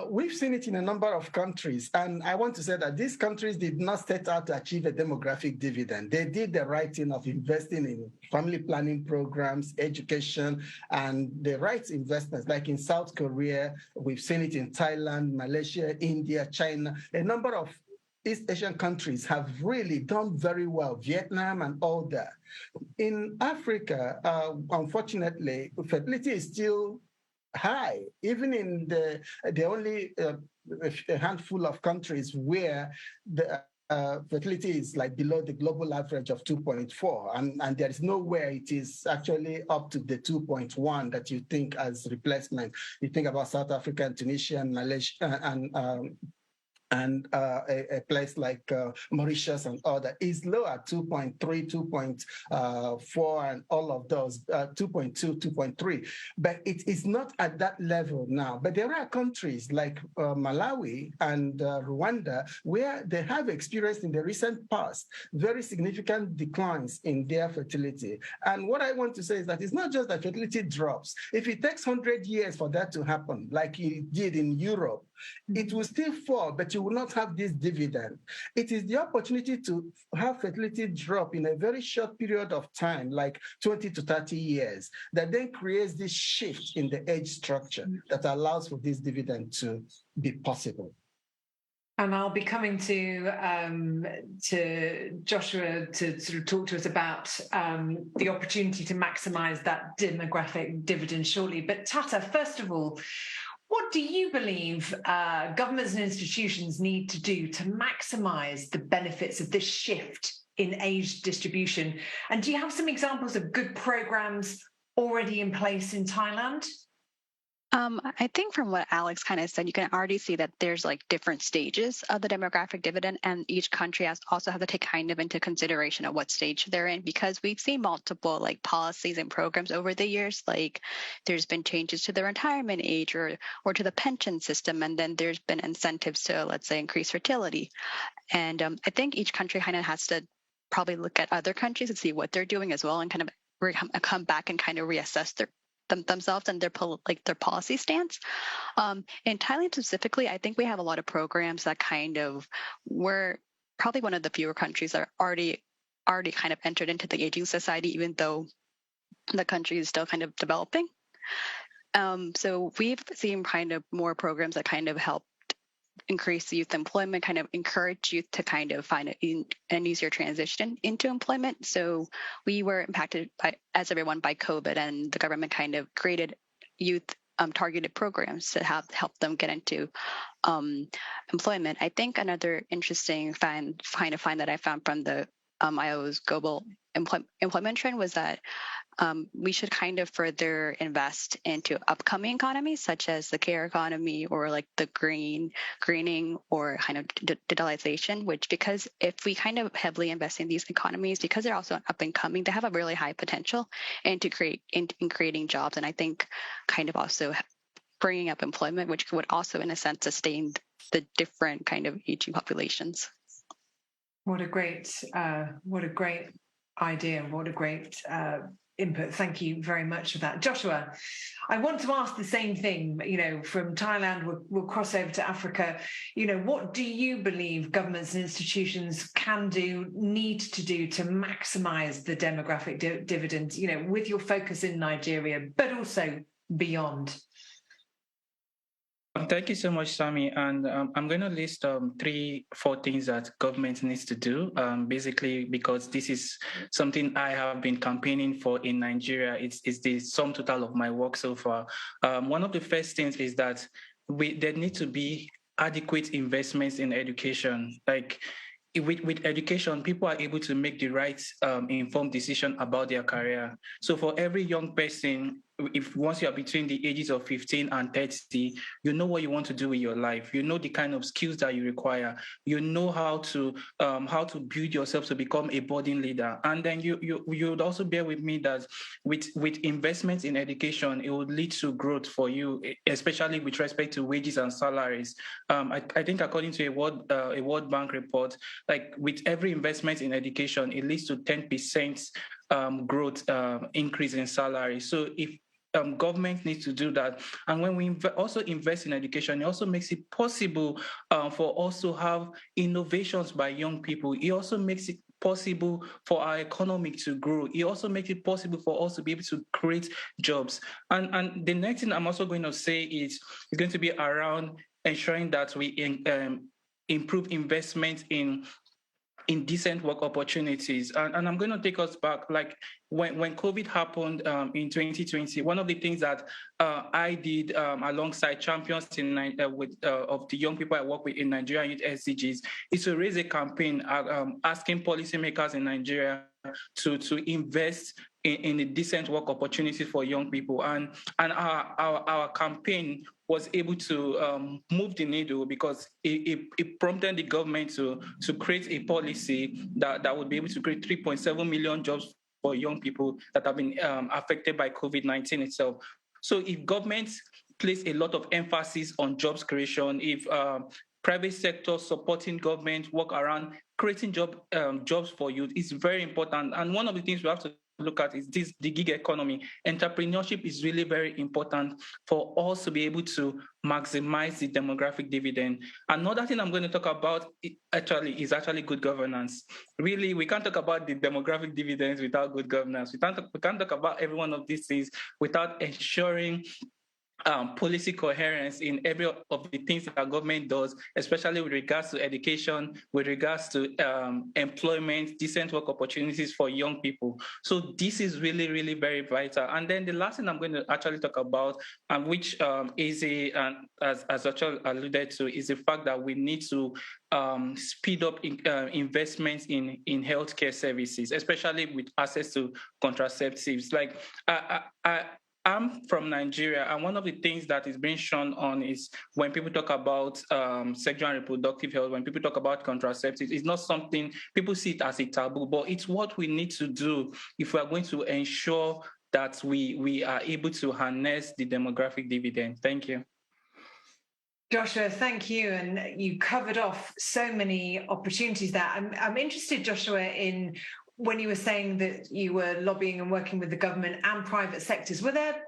We've seen it in a number of countries, and I want to say that these countries did not set out to achieve a demographic dividend. They did the right thing of investing in family planning programs, education, and the right investments. Like in South Korea, we've seen it in Thailand, Malaysia, India, China. A number of East Asian countries have really done very well, Vietnam and all that. In Africa, unfortunately, fertility is still high, even in the only a handful of countries where the fertility is like below the global average of 2.4, and there is nowhere it is actually up to the 2.1 that you think as replacement. You think about South Africa and Tunisia and Malaysia and a place like Mauritius and other is low at 2.3, 2.4, and all of those, 2.2, 2.3. But it is not at that level now. But there are countries like Malawi and Rwanda where they have experienced in the recent past very significant declines in their fertility. And what I want to say is that it's not just that fertility drops. If it takes 100 years for that to happen, like it did in Europe, it will still fall, but you will not have this dividend. It is the opportunity to have fertility drop in a very short period of time, like 20 to 30 years, that then creates this shift in the age structure that allows for this dividend to be possible. And I'll be coming to Joshua to sort of talk to us about the opportunity to maximise that demographic dividend shortly. But Tata, first of all, what do you believe governments and institutions need to do to maximise the benefits of this shift in age distribution? And do you have some examples of good programmes already in place in Thailand? I think from what Alex kind of said, you can already see that there's like different stages of the demographic dividend, and each country also has to take kind of into consideration of what stage they're in, because we've seen multiple like policies and programs over the years. Like there's been changes to the retirement age or to the pension system, and then there's been incentives to, let's say, increase fertility. And I think each country kind of has to probably look at other countries and see what they're doing as well, and kind of come back and kind of reassess themselves and their policy stance. In Thailand specifically, I think we have a lot of programs that kind of we're probably one of the fewer countries that are already kind of entered into the aging society, even though the country is still kind of developing. So we've seen kind of more programs that kind of help increase youth employment, kind of encourage youth to kind of find an easier transition into employment. So we were impacted as everyone by COVID, and the government kind of created youth targeted programs to help them get into employment. I think another interesting find that I found from the ILO's global employment trend was that we should kind of further invest into upcoming economies, such as the care economy or like the greening or kind of digitalization, because if we kind of heavily invest in these economies, because they're also up and coming, they have a really high potential in creating jobs. And I think kind of also bringing up employment, which would also in a sense sustain the different kind of aging populations. What a great idea. What a great input. Thank you very much for that. Joshua, I want to ask the same thing, from Thailand, we'll cross over to Africa. What do you believe governments and institutions need to do to maximize the demographic dividend, with your focus in Nigeria, but also beyond? Thank you so much, Sami. And I'm going to list 3-4 things that government needs to do, basically, because this is something I have been campaigning for in Nigeria. It's the sum total of my work so far. One of the first things is that there need to be adequate investments in education. Like with education, people are able to make the right informed decision about their career. So for every young person, once you are between the ages of 15 and 30, you know what you want to do with your life. You know the kind of skills that you require. You know how to build yourself to become a budding leader. And then you would also bear with me that with investments in education, it would lead to growth for you, especially with respect to wages and salaries. I think according to a World Bank report, like with every investment in education, it leads to 10% growth increase in salary. So if government needs to do that. And when we also invest in education, it also makes it possible for us to have innovations by young people. It also makes it possible for our economy to grow. It also makes it possible for us to be able to create jobs. And the next thing I'm also going to say is going to be around ensuring that we improve investment in decent work opportunities. And I'm going to take us back, like when COVID happened in 2020, one of the things that I did alongside champions of the young people I work with in Nigeria Youth SDGs is to raise a campaign asking policymakers in Nigeria to invest in the decent work opportunities for young people. And our campaign was able to move the needle because it prompted the government to create a policy that would be able to create 3.7 million jobs for young people that have been affected by COVID-19 itself. So if governments place a lot of emphasis on jobs creation, if private sector supporting government work around creating jobs for youth is very important. And one of the things we have to look at is the gig economy. Entrepreneurship is really very important for us to be able to maximize the demographic dividend. Another thing I'm going to talk about is actually good governance. Really, we can't talk about the demographic dividends without good governance. We can't talk about every one of these things without ensuring policy coherence in every of the things that our government does, especially with regards to education, with regards to employment, decent work opportunities for young people. So this is really, really very vital. And then the last thing I'm going to actually talk about, which Izzy as actually alluded to, is the fact that we need to speed up investments in healthcare services, especially with access to contraceptives. Like I'm from Nigeria, and one of the things that is being shown on is when people talk about sexual and reproductive health, when people talk about contraceptives, it's not something people see it as a taboo, but it's what we need to do if we are going to ensure that we are able to harness the demographic dividend. Thank you. Joshua, thank you. And you covered off so many opportunities there. I'm interested, Joshua, in when you were saying that you were lobbying and working with the government and private sectors. Were there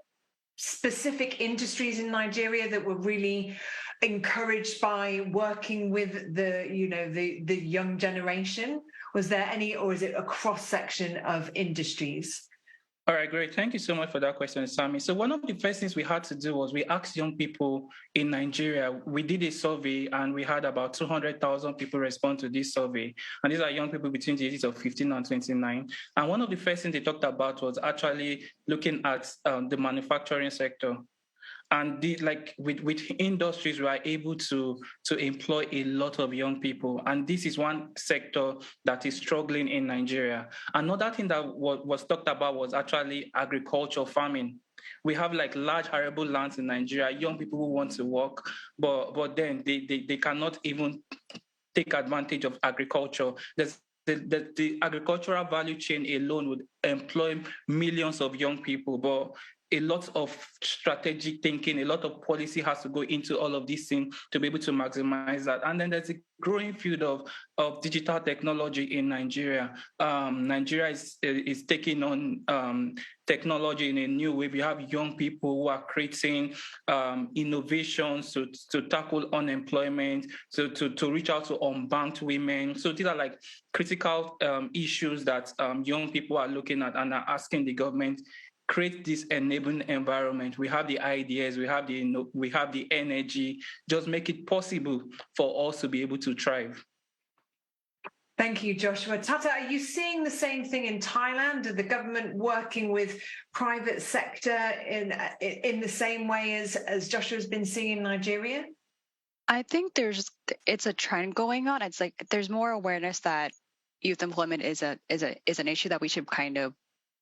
specific industries in Nigeria that were really encouraged by working with the young generation? Was there any, or is it a cross-section of industries? All right, great. Thank you so much for that question, Sammy. So one of the first things we had to do was we asked young people in Nigeria. We did a survey and we had about 200,000 people respond to this survey. And these are young people between the ages of 15 and 29. And one of the first things they talked about was actually looking at the manufacturing sector. And with industries, we are able to employ a lot of young people. And this is one sector that is struggling in Nigeria. Another thing that was talked about was actually agriculture, farming. We have large arable lands in Nigeria, young people who want to work, but then they cannot even take advantage of agriculture. The agricultural value chain alone would employ millions of young people, but a lot of strategic thinking, a lot of policy has to go into all of these things to be able to maximize that. And then there's a growing field of digital technology in Nigeria. Nigeria is taking on technology in a new way. We have young people who are creating innovations to tackle unemployment, to reach out to unbanked women. So these are critical issues that young people are looking at and are asking the government, create this enabling environment. We have the ideas, we have the energy, just make it possible for us to be able to thrive. Thank you, Joshua. Tata, are you seeing the same thing in Thailand? Are the government working with private sector in the same way as Joshua's been seeing in Nigeria? I think it's a trend going on. It's there's more awareness that youth employment is an issue that we should kind of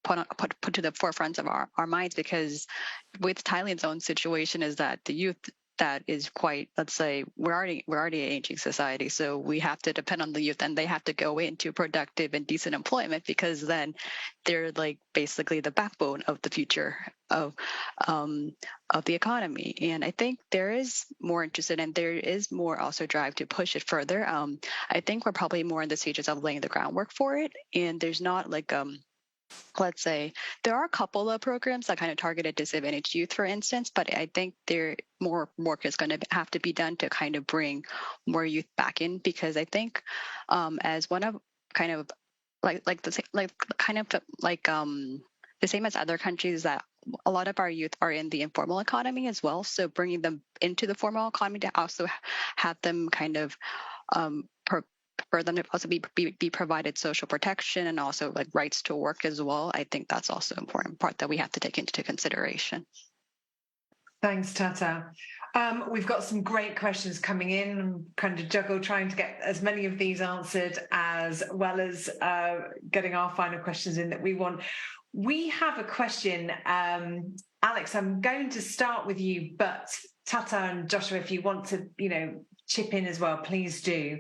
put to the forefront of our minds, because with Thailand's own situation is that the youth that is quite, let's say, we're already an aging society, so we have to depend on the youth, and they have to go into productive and decent employment, because then they're basically the backbone of the future of the economy. And I think there is more interest in, and there is more also drive to push it further. I think we're probably more in the stages of laying the groundwork for it, and there's not let's say there are a couple of programs that kind of targeted disadvantaged youth, for instance, but I think more work is going to have to be done to kind of bring more youth back in, because I think as one of kind of the same as other countries, that a lot of our youth are in the informal economy as well. So bringing them into the formal economy to also have them kind of for them to also be provided social protection and also rights to work as well. I think that's also an important part that we have to take into consideration. Thanks, Tata. We've got some great questions coming in. I'm kind of juggle trying to get as many of these answered as well as getting our final questions in that we want. We have a question. Alex, I'm going to start with you, but Tata and Joshua, if you want to, chip in as well, please do.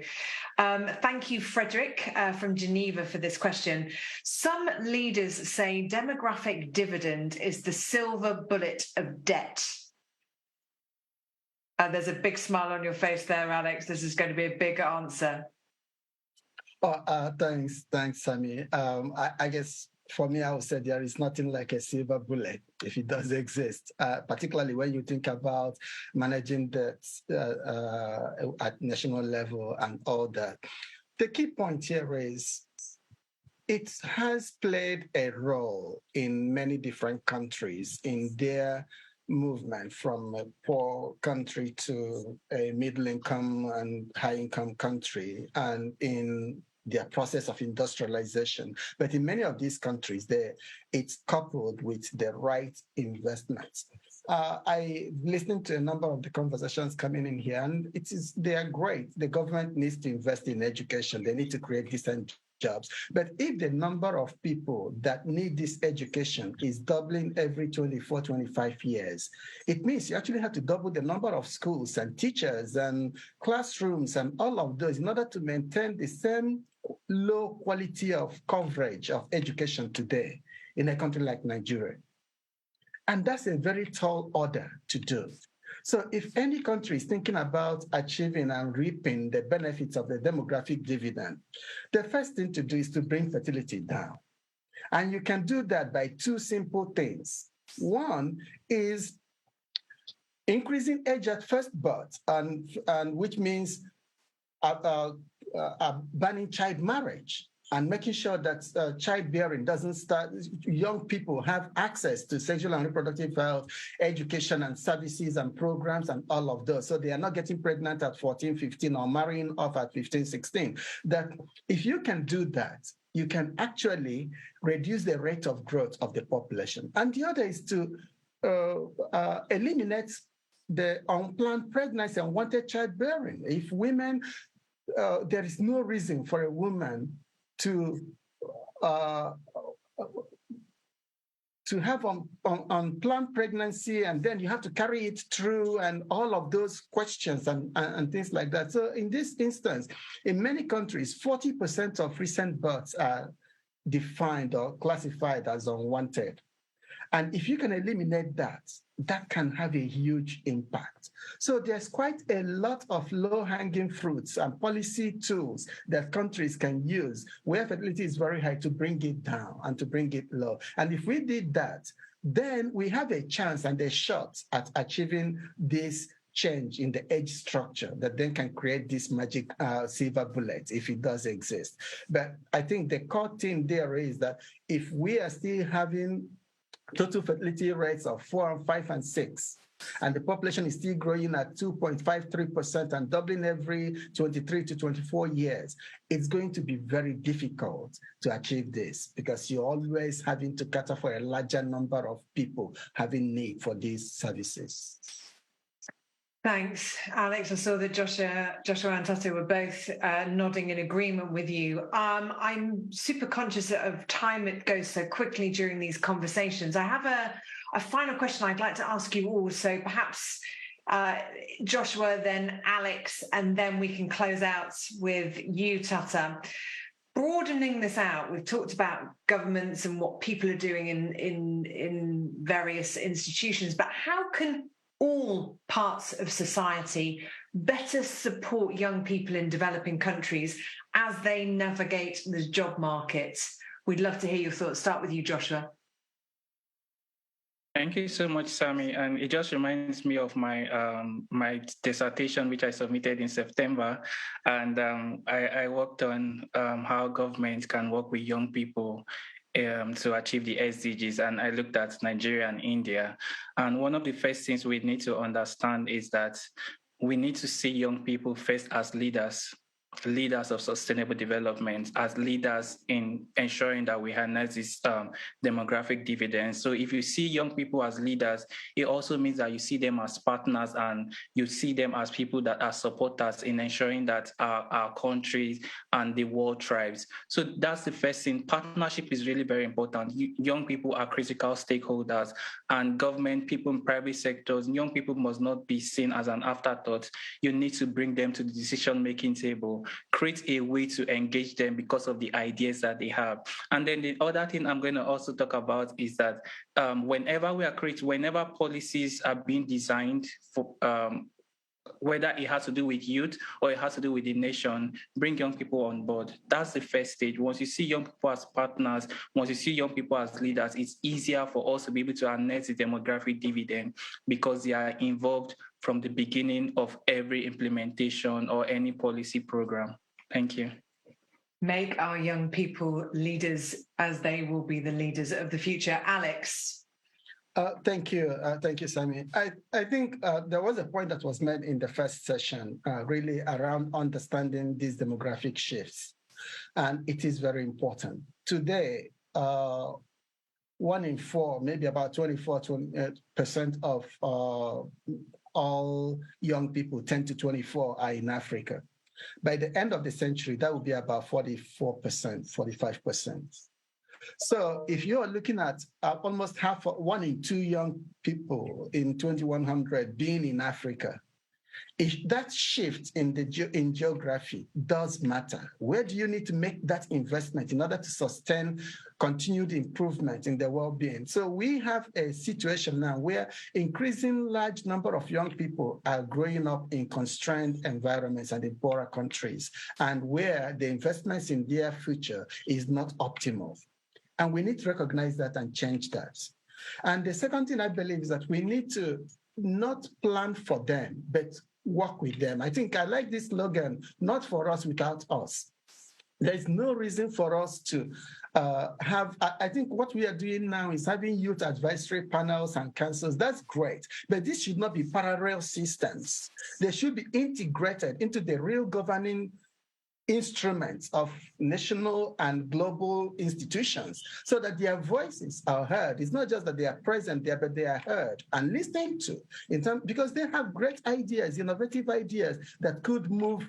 Thank you, Frederick, from Geneva for this question. Some leaders say demographic dividend is the silver bullet of debt. There's a big smile on your face there, Alex. This is going to be a big answer. Thanks, Sammy. I guess for me, I would say there is nothing like a silver bullet if it does exist, particularly when you think about managing debts at national level and all that. The key point here is it has played a role in many different countries in their movement from a poor country to a middle-income and high-income country, and in their process of industrialization. But in many of these countries, it's coupled with the right investments. I listened to a number of the conversations coming in here, and they are great. The government needs to invest in education. They need to create decent jobs. But if the number of people that need this education is doubling every 24, 25 years, it means you actually have to double the number of schools and teachers and classrooms and all of those in order to maintain the same low quality of coverage of education today in a country like Nigeria. And that's a very tall order to do. So if any country is thinking about achieving and reaping the benefits of the demographic dividend, the first thing to do is to bring fertility down. And you can do that by two simple things. One is increasing age at birth, and which means banning child marriage and making sure that childbearing doesn't start. Young people have access to sexual and reproductive health, education and services and programs and all of those. So they are not getting pregnant at 14, 15 or marrying off at 15, 16. That if you can do that, you can actually reduce the rate of growth of the population. And the other is to eliminate the unplanned pregnancy and unwanted childbearing. If women, there is no reason for a woman to have unplanned pregnancy, and then you have to carry it through, and all of those questions and things like that. So in this instance, in many countries, 40% of recent births are defined or classified as unwanted. And if you can eliminate that, that can have a huge impact. So there's quite a lot of low-hanging fruits and policy tools that countries can use where fertility is very high to bring it down and to bring it low. And if we did that, then we have a chance and a shot at achieving this change in the age structure that then can create this magic silver bullet if it does exist. But I think the core thing there is that if we are still having total fertility rates of 4 and 5 and 6, and the population is still growing at 2.53% and doubling every 23 to 24 years, it's going to be very difficult to achieve this because you're always having to cater for a larger number of people having need for these services. Thanks, Alex. I saw that Joshua and Tata were both nodding in agreement with you. I'm super conscious of time. It goes so quickly during these conversations. I have a final question I'd like to ask you all. So perhaps Joshua, then Alex, and then we can close out with you, Tata. Broadening this out, we've talked about governments and what people are doing in various institutions, but how can all parts of society better support young people in developing countries as they navigate the job market? We'd love to hear your thoughts. Start with you, Joshua. Thank you so much, Sammy. And it just reminds me of my my dissertation, which I submitted in September. And I worked on how governments can work with young people to achieve the SDGs, and I looked at Nigeria and India. And one of the first things we need to understand is that we need to see young people first as leaders. leaders of sustainable development, as leaders in ensuring that we harness this demographic dividend. So if you see young people as leaders, it also means that you see them as partners and you see them as people that are supporters in ensuring that our countries and the world thrives. So that's the first thing. Partnership is really very important. Young people are critical stakeholders, and government, people in private sectors, young people must not be seen as an afterthought. You need to bring them to the decision-making table, create a way to engage them because of the ideas that they have. And then the other thing I'm going to also talk about is that whenever policies are being designed for whether it has to do with youth or it has to do with the nation, bring young people on board. That's the first stage. Once you see young people as partners, once you see young people as leaders, it's easier for us to be able to harness the demographic dividend because they are involved from the beginning of every implementation or any policy program. Thank you. Make our young people leaders, as they will be the leaders of the future. Alex. Thank you, Sammy. I think there was a point that was made in the first session, really around understanding these demographic shifts, and it is very important. Today, 1 in 4, maybe about 24% of all young people, 10 to 24, are in Africa. By the end of the century, that would be about 44%, 45%. So if you're looking at almost 1 in 2 young people in 2100 being in Africa, if that shift in geography does matter, where do you need to make that investment in order to sustain continued improvement in the well-being? So we have a situation now where increasing large number of young people are growing up in constrained environments and in poorer countries, and where the investments in their future is not optimal. And we need to recognize that and change that. And the second thing I believe is that we need to not plan for them, but work with them. I think I like this slogan, not for us without us. There's no reason for us to I think what we are doing now is having youth advisory panels and councils. That's great, but this should not be parallel systems. They should be integrated into the real governing instruments of national and global institutions so that their voices are heard. It's not just that they are present there, but they are heard and listened to because they have great ideas, innovative ideas that could move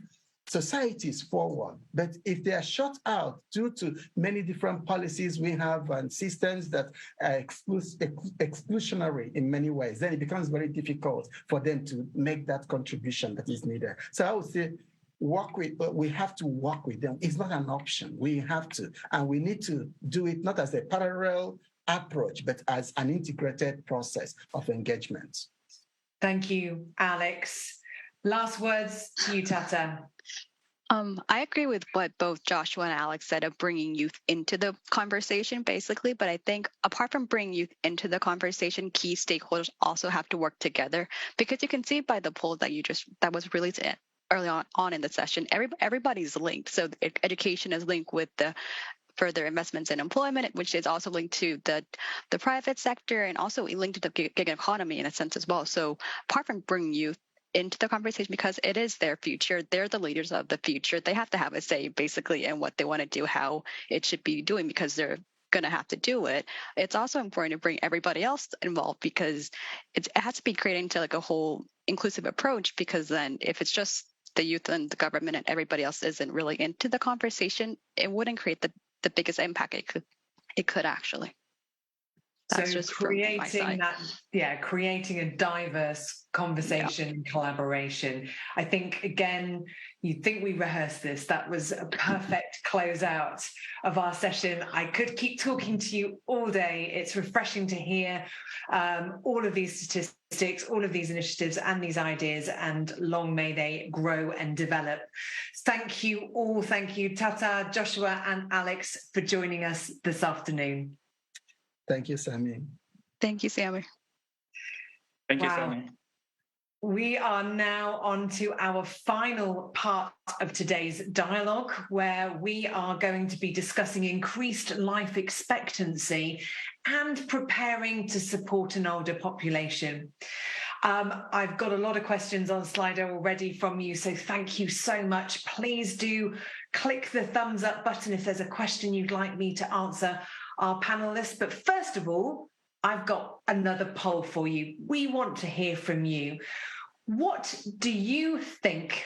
societies forward. But if they are shut out due to many different policies we have and systems that are exclusionary in many ways, then it becomes very difficult for them to make that contribution that is needed. So I would say we have to work with them. It's not an option. We have to, and we need to do it not as a parallel approach, but as an integrated process of engagement. Thank you, Alex. Last words to you, Tata. I agree with what both Joshua and Alex said of bringing youth into the conversation, basically. But I think apart from bringing youth into the conversation, key stakeholders also have to work together, because you can see by the poll that was released early on in the session, everybody's linked. So education is linked with the further investments in employment, which is also linked to the private sector and also linked to the gig economy in a sense as well. So apart from bringing youth into the conversation, because it is their future, they're the leaders of the future, they have to have a say basically in what they want to do, how it should be doing, because they're going to have to do it. It's also important to bring everybody else involved, because it has to be created into like a whole inclusive approach, because then if it's just the youth and the government and everybody else isn't really into the conversation, it wouldn't create the biggest impact it could actually. That's so just creating creating a diverse conversation and collaboration. I think, again, you'd think we rehearsed this. That was a perfect closeout of our session. I could keep talking to you all day. It's refreshing to hear all of these statistics, all of these initiatives and these ideas, and long may they grow and develop. Thank you all. Thank you, Tata, Joshua and Alex, for joining us this afternoon. Thank you, Sammy. Thank you, Sammy. Thank you, Sammy. We are now on to our final part of today's dialogue, where we are going to be discussing increased life expectancy and preparing to support an older population. I've got a lot of questions on Slido already from you, so thank you so much. Please do click the thumbs up button if there's a question you'd like me to answer our panelists. But first of all, I've got another poll for you. We want to hear from you. What do you think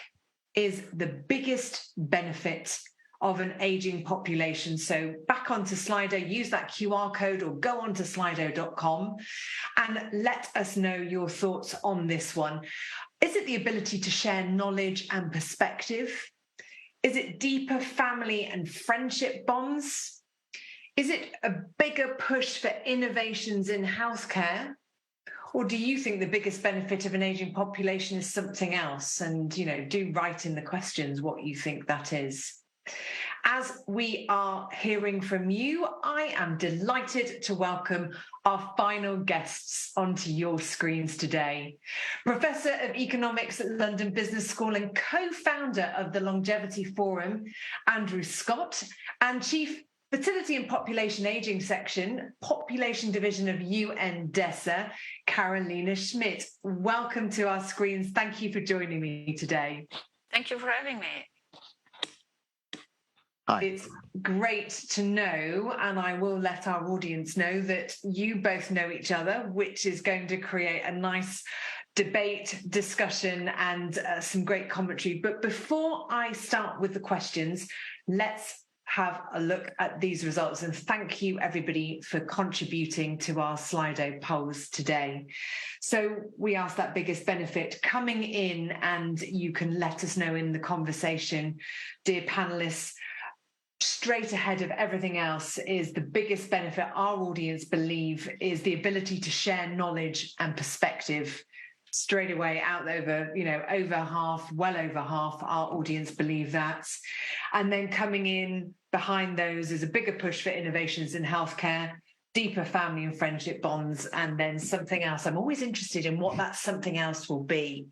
is the biggest benefit of an aging population? So back onto Slido, use that QR code or go onto slido.com and let us know your thoughts on this one. Is it the ability to share knowledge and perspective? Is it deeper family and friendship bonds? Is it a bigger push for innovations in healthcare? Or do you think the biggest benefit of an aging population is something else? And, do write in the questions what you think that is. As we are hearing from you, I am delighted to welcome our final guests onto your screens today. Professor of Economics at London Business School and co-founder of the Longevity Forum, Andrew Scott, and Chief Fertility and Population Aging Section, Population Division of UN DESA, Carolina Schmidt. Welcome to our screens. Thank you for joining me today. Thank you for having me. Hi. It's great to know, and I will let our audience know that you both know each other, which is going to create a nice debate, discussion, and some great commentary. But before I start with the questions, let's have a look at these results. And thank you, everybody, for contributing to our Slido polls today. So we asked that biggest benefit coming in, and you can let us know in the conversation, dear panelists. Straight ahead of everything else is the biggest benefit our audience believe is the ability to share knowledge and perspective. Straight away out over, over half, well over half our audience believe that. And then coming in behind those is a bigger push for innovations in healthcare, deeper family and friendship bonds, and then something else. I'm always interested in what that something else will be.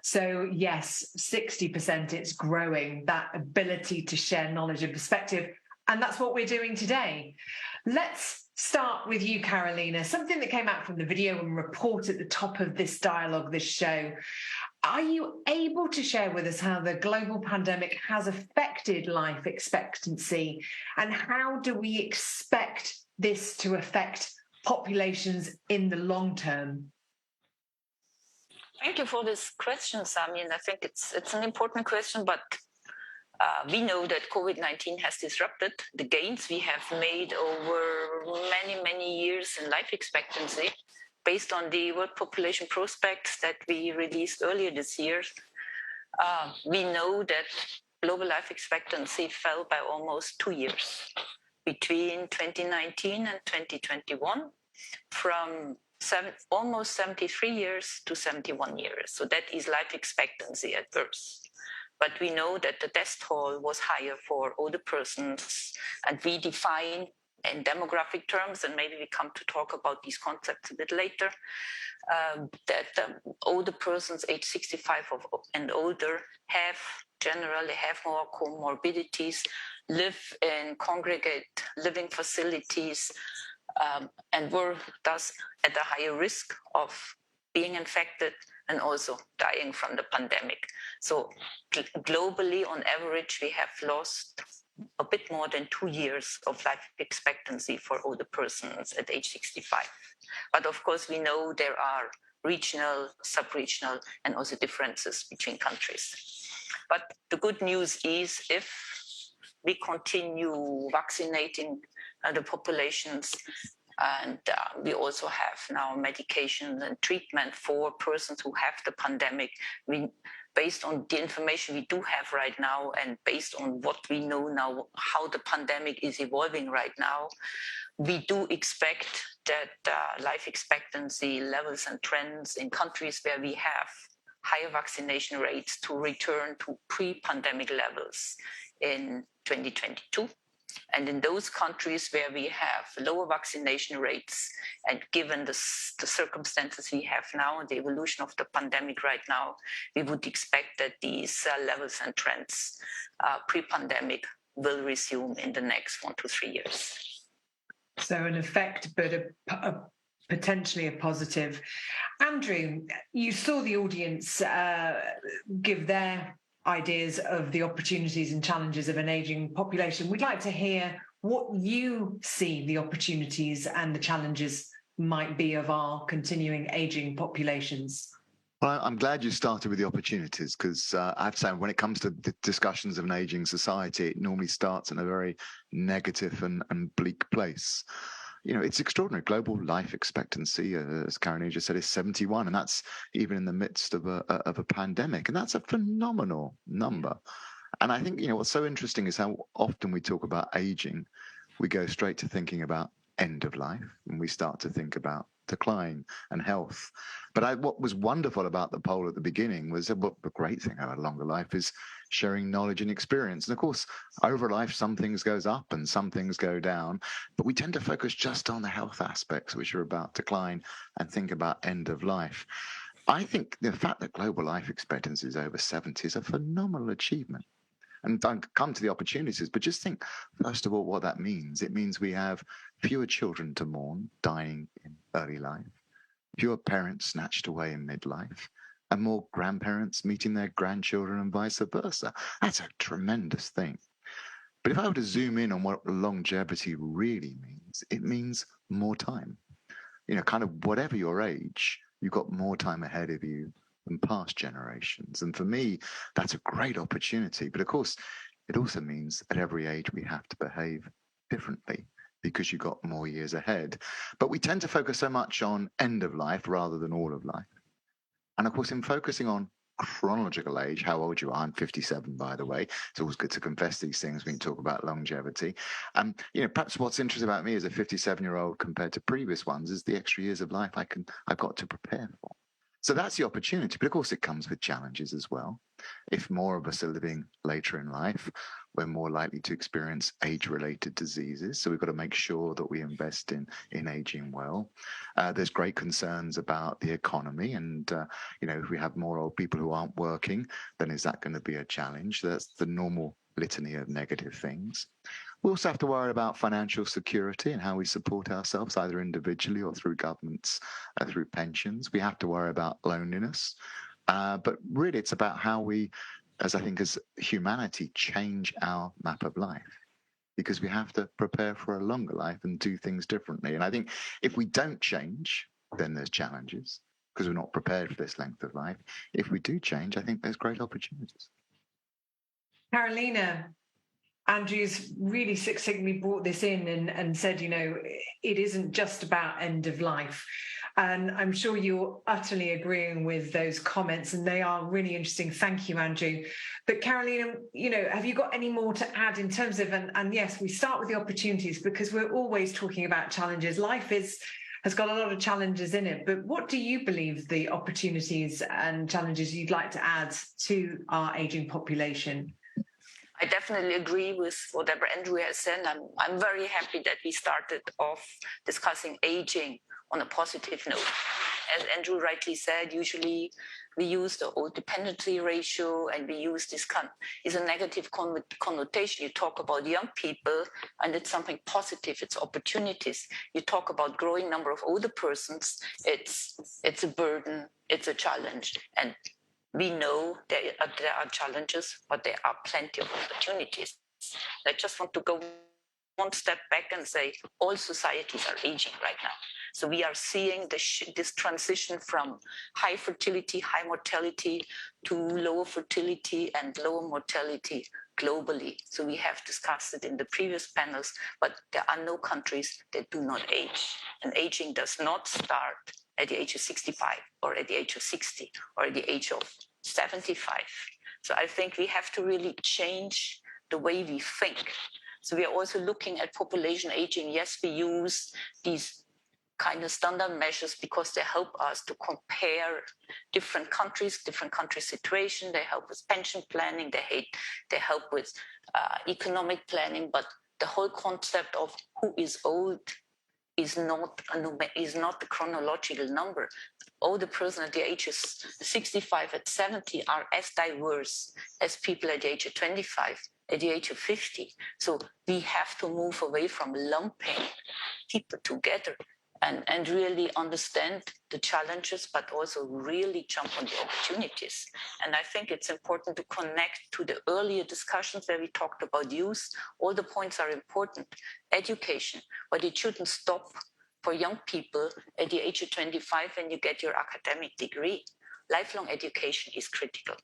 So yes, 60%, it's growing, that ability to share knowledge and perspective. And that's what we're doing today. Let's start with you, Carolina. Something that came out from the video and report at the top of this dialogue, this show. Are you able to share with us how the global pandemic has affected life expectancy, and how do we expect this to affect populations in the long term? Thank you for this question, Sami. And I think it's an important question, but we know that COVID-19 has disrupted the gains we have made over many, many years in life expectancy. Based on the World Population Prospects that we released earlier this year, we know that global life expectancy fell by almost 2 years between 2019 and 2021, from almost 73 years to 71 years. So that is life expectancy at birth. But we know that the death toll was higher for older persons, and we define in demographic terms, and maybe we come to talk about these concepts a bit later, that older persons age 65 and older generally have more comorbidities, live in congregate living facilities, and were thus at a higher risk of being infected and also dying from the pandemic. So globally, on average, we have lost a bit more than 2 years of life expectancy for older persons at age 65. But of course, we know there are regional, sub-regional, and also differences between countries. But the good news is if we continue vaccinating the populations, and we also have now medication and treatment for persons who have the pandemic. Based on the information we do have right now, and based on what we know now, how the pandemic is evolving right now, we do expect that life expectancy levels and trends in countries where we have higher vaccination rates to return to pre-pandemic levels in 2022. And in those countries where we have lower vaccination rates, and given the circumstances we have now and the evolution of the pandemic right now, we would expect that these levels and trends pre-pandemic will resume in the next 1 to 3 years. So an effect, but a potentially a positive. Andrew, you saw the audience give their ideas of the opportunities and challenges of an ageing population. We'd like to hear what you see the opportunities and the challenges might be of our continuing ageing populations. Well, I'm glad you started with the opportunities, because I have to say, when it comes to the discussions of an aging society, it normally starts in a very negative and bleak place. You know, it's extraordinary. Global life expectancy, as Karen just said, is 71, and that's even in the midst of a pandemic, and that's a phenomenal number. And I think, you know, what's so interesting is how often we talk about aging, we go straight to thinking about end of life, and we start to think about decline and health. But what was wonderful about the poll at the beginning was that the great thing about a longer life is sharing knowledge and experience. And of course, over life, some things goes up and some things go down, but we tend to focus just on the health aspects, which are about decline, and think about end of life. I think the fact that global life expectancy is over 70 is a phenomenal achievement. And I'll come to the opportunities, but just think, first of all, what that means. It means we have fewer children to mourn, dying in early life, fewer parents snatched away in midlife, and more grandparents meeting their grandchildren and vice versa. That's a tremendous thing. But if I were to zoom in on what longevity really means, it means more time. You know, kind of whatever your age, you've got more time ahead of you than past generations. And for me, that's a great opportunity. But of course, it also means at every age we have to behave differently, because you've got more years ahead. But we tend to focus so much on end of life rather than all of life. And of course, in focusing on chronological age, how old you are, I'm 57, by the way. It's always good to confess these things when you talk about longevity. You know, perhaps what's interesting about me as a 57-year-old compared to previous ones is the extra years of life I've got to prepare for. So that's the opportunity. But of course, it comes with challenges as well. If more of us are living later in life, we're more likely to experience age-related diseases. So we've got to make sure that we invest in aging well. There's great concerns about the economy. And, you know, if we have more old people who aren't working, then is that going to be a challenge? That's the normal litany of negative things. We also have to worry about financial security and how we support ourselves, either individually or through governments, through pensions. We have to worry about loneliness. But really, it's about how we, as humanity, change our map of life, because we have to prepare for a longer life and do things differently. And I think if we don't change, then there's challenges, because we're not prepared for this length of life. If we do change, I think there's great opportunities. Carolina, Andrew's really succinctly brought this in and said, you know, it isn't just about end of life. And I'm sure you're utterly agreeing with those comments, and they are really interesting. Thank you, Andrew. But Carolina, you know, have you got any more to add in terms of, and yes, we start with the opportunities, because we're always talking about challenges. Life has got a lot of challenges in it, but what do you believe the opportunities and challenges you'd like to add to our ageing population? I definitely agree with whatever Andrew has said. I'm very happy that we started off discussing aging on a positive note. As Andrew rightly said, usually we use the old dependency ratio, and we use this is a negative connotation. You talk about young people, and it's something positive. It's opportunities. You talk about growing number of older persons. It's a burden. It's a challenge, and we know there are challenges, but there are plenty of opportunities. I just want to go one step back and say all societies are aging right now. So we are seeing this transition from high fertility, high mortality to lower fertility and lower mortality globally. So we have discussed it in the previous panels, but there are no countries that do not age. And aging does not start at the age of 65 or at the age of 60 or at the age of 75. So I think we have to really change the way we think. So we are also looking at population aging. Yes, we use these kind of standard measures because they help us to compare different country situation. They help with pension planning. They help with economic planning. But the whole concept of who is old is not the chronological number. Older person at the age of 65 at 70 are as diverse as people at the age of 25, at the age of 50. So we have to move away from lumping people together and really understand the challenges, but also really jump on the opportunities. And I think it's important to connect to the earlier discussions where we talked about youth. All the points are important. Education, but it shouldn't stop for young people at the age of 25 when you get your academic degree. Lifelong education is critical.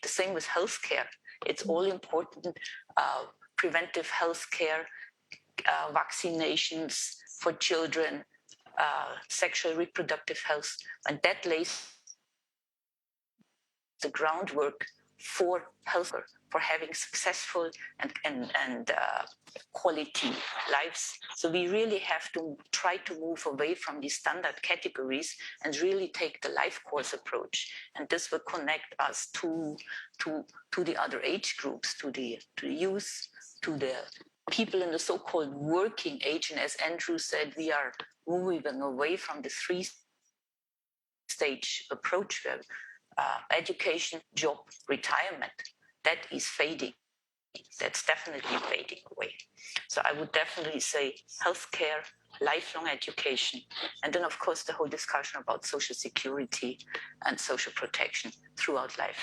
The same with healthcare. It's all important. Preventive healthcare, vaccinations for children, sexual reproductive health, and that lays the groundwork for health, for having successful and quality lives. So we really have to try to move away from these standard categories and really take the life course approach. And this will connect us to the other age groups, to the youth, to the people in the so-called working age. And as Andrew said, we are moving away from the three-stage approach where education, job, retirement, that is fading. That's definitely fading away. So I would definitely say healthcare, lifelong education, and then of course the whole discussion about social security and social protection throughout life.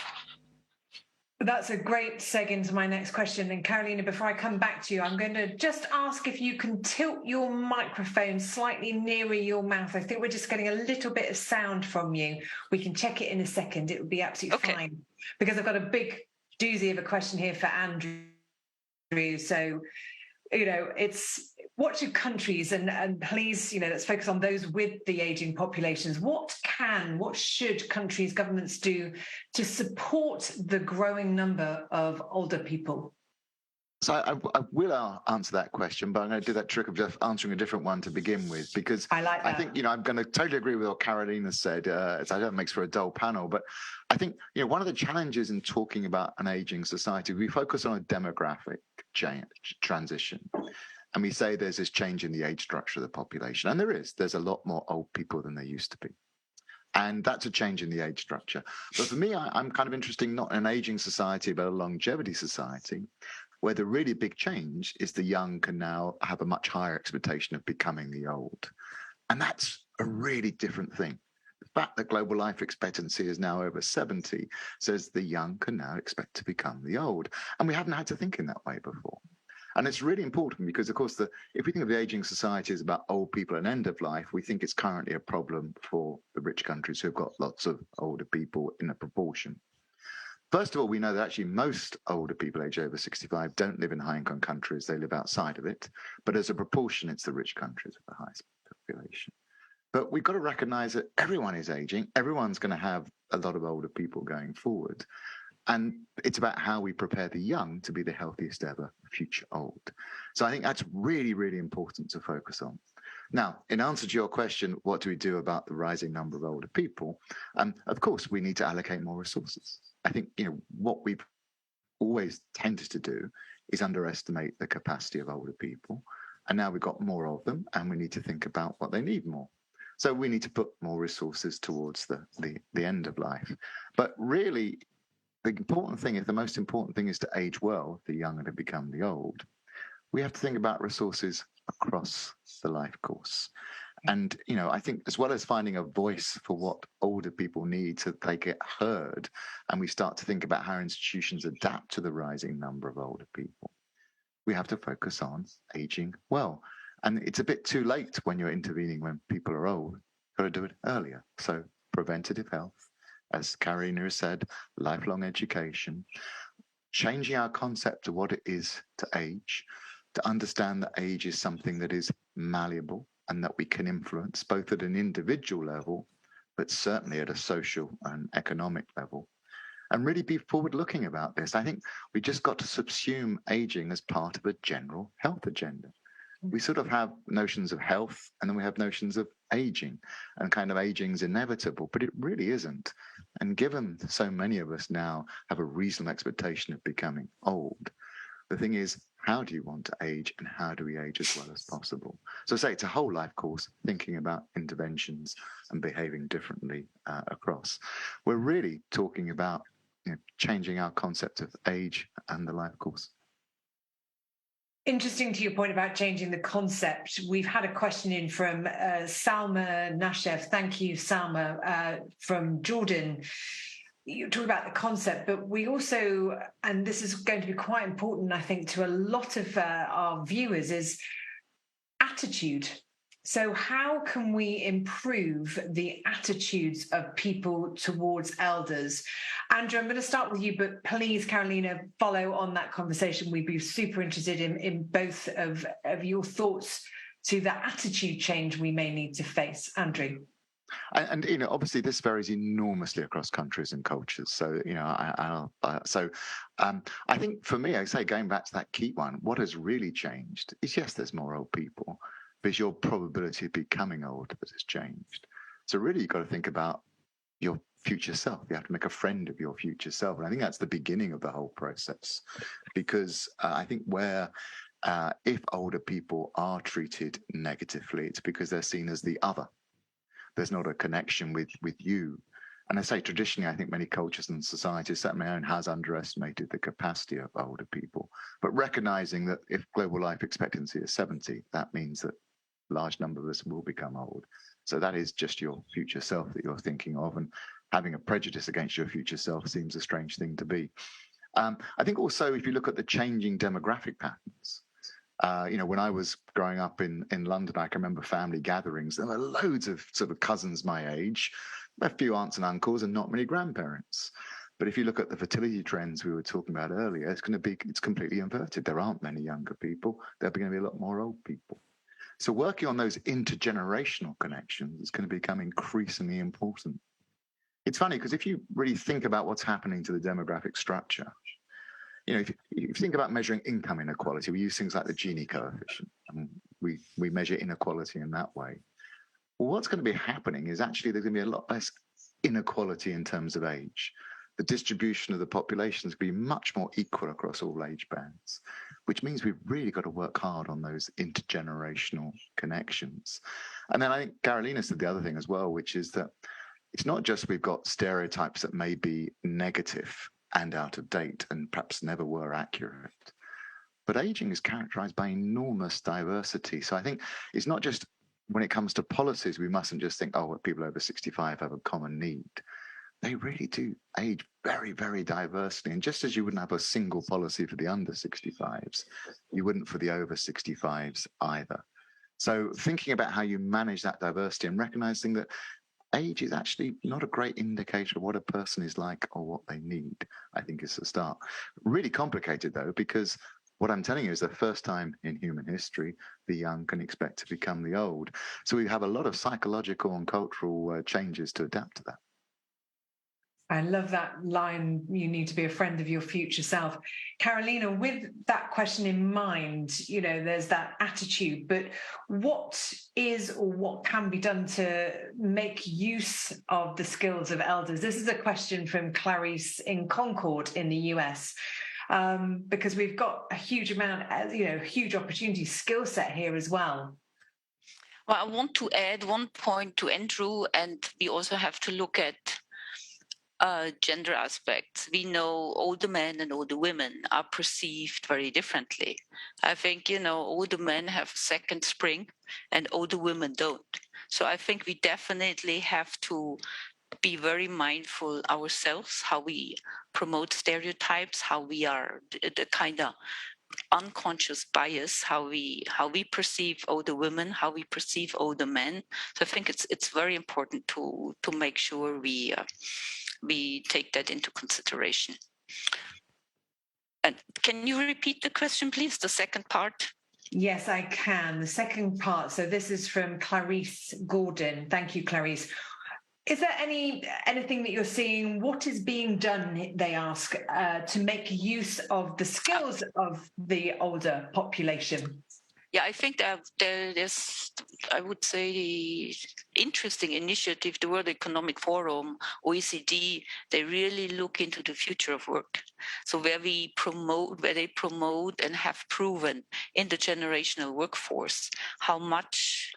That's a great segue into my next question. And Carolina, before I come back to you, I'm going to just ask if you can tilt your microphone slightly nearer your mouth. I think we're just getting a little bit of sound from you. We can check it in a second. It would be absolutely fine. Because I've got a big doozy of a question here for Andrew. So, it's what should countries and please, let's focus on those with the aging populations. What should countries, governments do to support the growing number of older people? So I will answer that question, but I'm going to do that trick of just answering a different one to begin with, because I like that. I think, I'm going to totally agree with what Carolina said. I don't know it makes for a dull panel, but I think, one of the challenges in talking about an aging society, we focus on a demographic transition. And we say there's this change in the age structure of the population. And there's a lot more old people than there used to be. And that's a change in the age structure. But for me, I'm kind of interested not in an aging society, but a longevity society, where the really big change is the young can now have a much higher expectation of becoming the old. And that's a really different thing. The fact that global life expectancy is now over 70 says the young can now expect to become the old. And we haven't had to think in that way before. And it's really important because, of course, if we think of the aging society as about old people and end of life, we think it's currently a problem for the rich countries who've got lots of older people in a proportion. First of all, we know that actually most older people aged over 65 don't live in high-income countries. They live outside of it. But as a proportion, it's the rich countries with the highest population. But we've got to recognize that everyone is aging. Everyone's going to have a lot of older people going forward. And it's about how we prepare the young to be the healthiest ever future old. So I think that's really, really important to focus on. Now, in answer to your question, what do we do about the rising number of older people? Of course, we need to allocate more resources. I think, what we've always tended to do is underestimate the capacity of older people. And now we've got more of them, and we need to think about what they need more. So we need to put more resources towards the end of life. But really, the most important thing is to age well, the young and to become the old. We have to think about resources across the life course. And, I think as well as finding a voice for what older people need so that they get heard, and we start to think about how institutions adapt to the rising number of older people, we have to focus on aging well. And it's a bit too late when you're intervening when people are old. You've got to do it earlier. So preventative health, as Karina has said, lifelong education, changing our concept of what it is to age, to understand that age is something that is malleable and that we can influence both at an individual level, but certainly at a social and economic level, and really be forward-looking about this. I think we just got to subsume aging as part of a general health agenda. We sort of have notions of health, and then we have notions of aging, and kind of aging's inevitable, but it really isn't. And given so many of us now have a reasonable expectation of becoming old, the thing is, how do you want to age, and how do we age as well as possible? So say it's a whole life course, thinking about interventions and behaving differently across. We're really talking about changing our concept of age and the life course. Interesting to your point about changing the concept. We've had a question in from Salma Nashev. Thank you, Salma, from Jordan. You talk about the concept, but we also, and this is going to be quite important, I think, to a lot of our viewers, is attitude. So how can we improve the attitudes of people towards elders? Andrew, I'm going to start with you, but please, Carolina, follow on that conversation. We'd be super interested in both of your thoughts to the attitude change we may need to face. Andrew. And obviously this varies enormously across countries and cultures. So I think for me, I say going back to that key one, what has really changed is, yes, there's more old people, but your probability of becoming old that has changed. So really, you've got to think about your future self. You have to make a friend of your future self, and I think that's the beginning of the whole process, because I think where if older people are treated negatively, it's because they're seen as the other. There's not a connection with you. And I say traditionally, I think many cultures and societies, certainly my own, has underestimated the capacity of older people. But recognizing that if global life expectancy is 70, that means that a large number of us will become old. So that is just your future self that you're thinking of. And having a prejudice against your future self seems a strange thing to be. I think also, if you look at the changing demographic patterns, when I was growing up in London, I can remember family gatherings. There were loads of sort of cousins my age, a few aunts and uncles, and not many grandparents. But if you look at the fertility trends we were talking about earlier, it's completely inverted. There aren't many younger people. There are going to be a lot more old people. So working on those intergenerational connections is going to become increasingly important. It's funny because if you really think about what's happening to the demographic structure, if you think about measuring income inequality, we use things like the Gini coefficient, and we measure inequality in that way. Well, what's going to be happening is actually there's going to be a lot less inequality in terms of age. The distribution of the population is going to be much more equal across all age bands, which means we've really got to work hard on those intergenerational connections. And then I think Carolina said the other thing as well, which is that it's not just we've got stereotypes that may be negative and out of date and perhaps never were accurate, but aging is characterized by enormous diversity. So I think it's not just when it comes to policies, we mustn't just think, well, people over 65 have a common need. They really do age very, very diversely. And just as you wouldn't have a single policy for the under 65s, you wouldn't for the over 65s either. So thinking about how you manage that diversity and recognizing that age is actually not a great indicator of what a person is like or what they need, I think is the start. Really complicated, though, because what I'm telling you is the first time in human history the young can expect to become the old. So we have a lot of psychological and cultural changes to adapt to that. I love that line, you need to be a friend of your future self. Carolina, with that question in mind, there's that attitude, but what is or what can be done to make use of the skills of elders? This is a question from Clarice in Concord in the US, because we've got a huge amount, huge opportunity, skill set here as well. Well, I want to add one point to Andrew, and we also have to look at gender aspects. We know older men and older women are perceived very differently. I think, older men have a second spring and older women don't. So I think we definitely have to be very mindful ourselves, how we promote stereotypes, how we are the kind of unconscious bias, how we perceive older women, how we perceive older men. So I think it's very important to make sure we take that into consideration. And can you repeat the question, please, the second part? Yes, I can. The second part. So this is from Clarice Gordon. Thank you, Clarice. Is there anything that you're seeing? What is being done, they ask, to make use of the skills of the older population? Yeah, I think that there's, I would say, interesting initiative, the World Economic Forum, OECD, they really look into the future of work. So where they promote and have proven intergenerational workforce, how much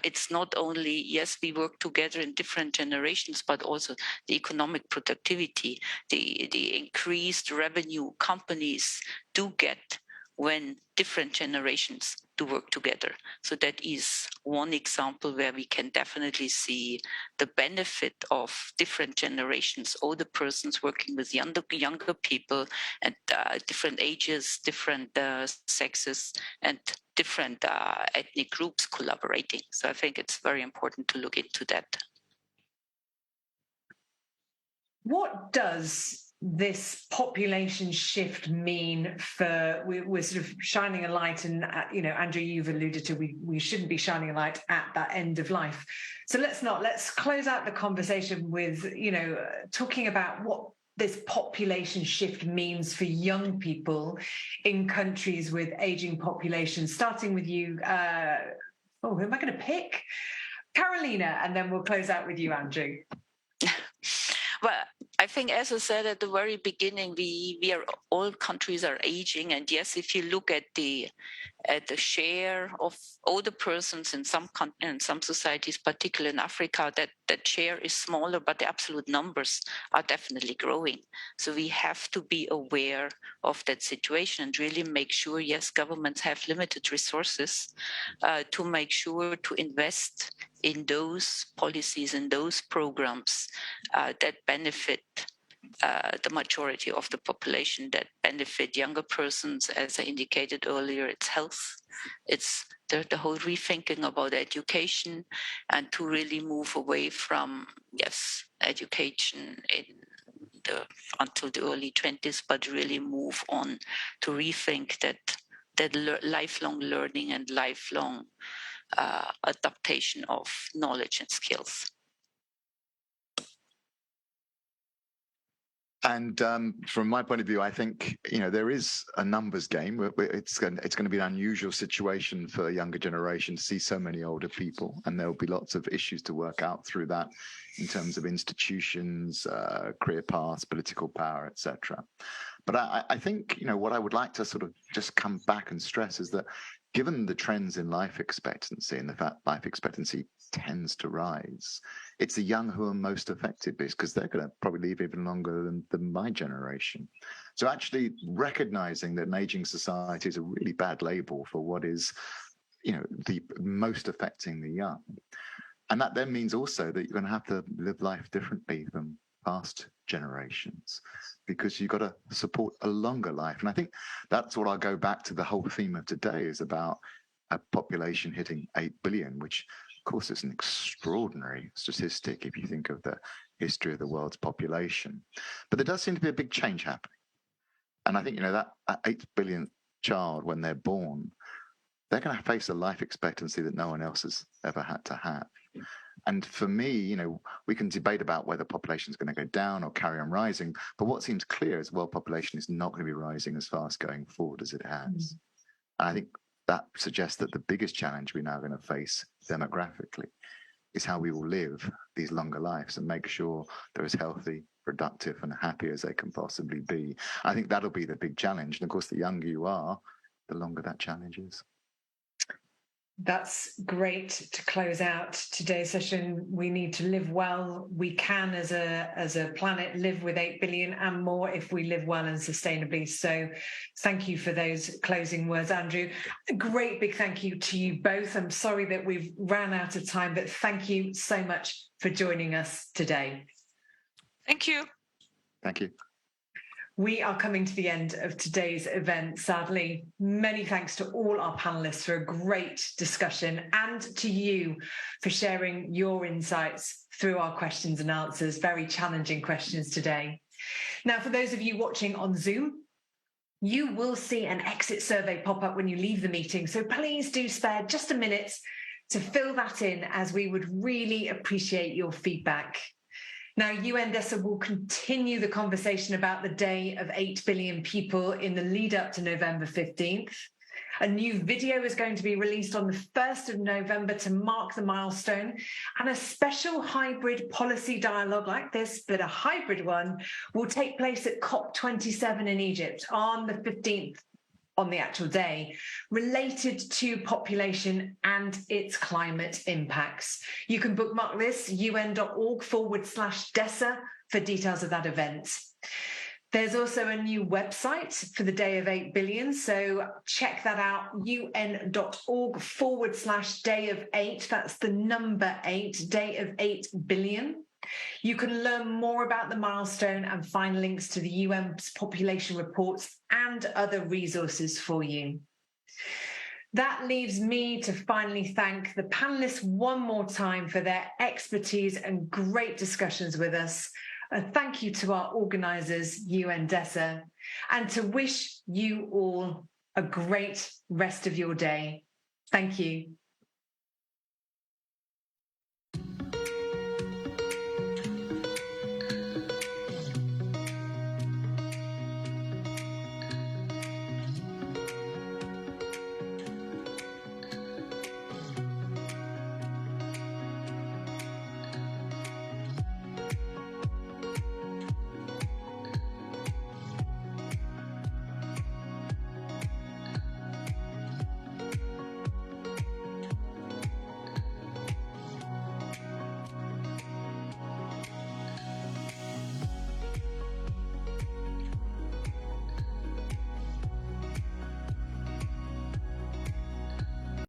it's not only, yes, we work together in different generations, but also the economic productivity, the increased revenue companies do get when different generations do work together. So that is one example where we can definitely see the benefit of different generations, older persons working with younger people at different ages, different sexes, and different ethnic groups collaborating. So I think it's very important to look into that. What does this population shift mean for, we're sort of shining a light, and Andrew, you've alluded to we shouldn't be shining a light at that end of life. So let's close out the conversation with talking about what this population shift means for young people in countries with aging populations, starting with you. Who am I going to pick? Carolina, and then we'll close out with you, Andrew. Well, I think, as I said at the very beginning, all countries are aging, and yes, if you look at the share of older persons in some societies, particularly in Africa, that share is smaller, but the absolute numbers are definitely growing. So we have to be aware of that situation and really make sure, yes, governments have limited resources to make sure to invest in those policies and those programs that benefit the majority of the population, that benefit younger persons. As I indicated earlier, it's health, it's the whole rethinking about education, and to really move away from, yes, education until the early 20s, but really move on to rethink that lifelong learning and lifelong adaptation of knowledge and skills. And from my point of view, I think there is a numbers game. It's going to be an unusual situation for a younger generation to see so many older people, and there will be lots of issues to work out through that in terms of institutions, career paths, political power, etc. But I think what I would like to sort of just come back and stress is that, given the trends in life expectancy and the fact life expectancy tends to rise, it's the young who are most affected, because they're going to probably live even longer than my generation. So actually recognizing that an aging society is a really bad label for what is, the most affecting the young. And that then means also that you're going to have to live life differently than past generations, because you've got to support a longer life. And I think that's what I'll go back to. The whole theme of today is about a population hitting 8 billion, which of course is an extraordinary statistic if you think of the history of the world's population. But there does seem to be a big change happening. And I think, that 8 billionth child, when they're born, they're going to face a life expectancy that no one else has ever had to have. And for me, we can debate about whether population is going to go down or carry on rising. But what seems clear is world population is not going to be rising as fast going forward as it has. And I think that suggests that the biggest challenge we're now going to face demographically is how we will live these longer lives and make sure they're as healthy, productive, and happy as they can possibly be. I think that'll be the big challenge. And of course, the younger you are, the longer that challenge is. That's great to close out today's session. We need to live well. We can, as a planet, live with 8 billion and more if we live well and sustainably. So thank you for those closing words, Andrew. A great big thank you to you both. I'm sorry that we've ran out of time, but thank you so much for joining us today. Thank you. Thank you. We are coming to the end of today's event, sadly. Many thanks to all our panelists for a great discussion, and to you for sharing your insights through our questions and answers. Very challenging questions today. Now, for those of you watching on Zoom, you will see an exit survey pop up when you leave the meeting. So please do spare just a minute to fill that in, as we would really appreciate your feedback. Now, DESA will continue the conversation about the day of 8 billion people in the lead up to November 15th. A new video is going to be released on the 1st of November to mark the milestone, and a special hybrid policy dialogue like this, but a hybrid one, will take place at COP27 in Egypt on the 15th, on the actual day, related to population and its climate impacts. You can bookmark this, un.org/DESA, for details of that event. There's also a new website for the Day of 8 Billion, so check that out, un.org/Day of 8. That's the number 8, Day of 8 Billion. You can learn more about the milestone and find links to the UN's population reports and other resources for you. That leaves me to finally thank the panelists one more time for their expertise and great discussions with us. Thank you to our organisers, UN DESA, and to wish you all a great rest of your day. Thank you.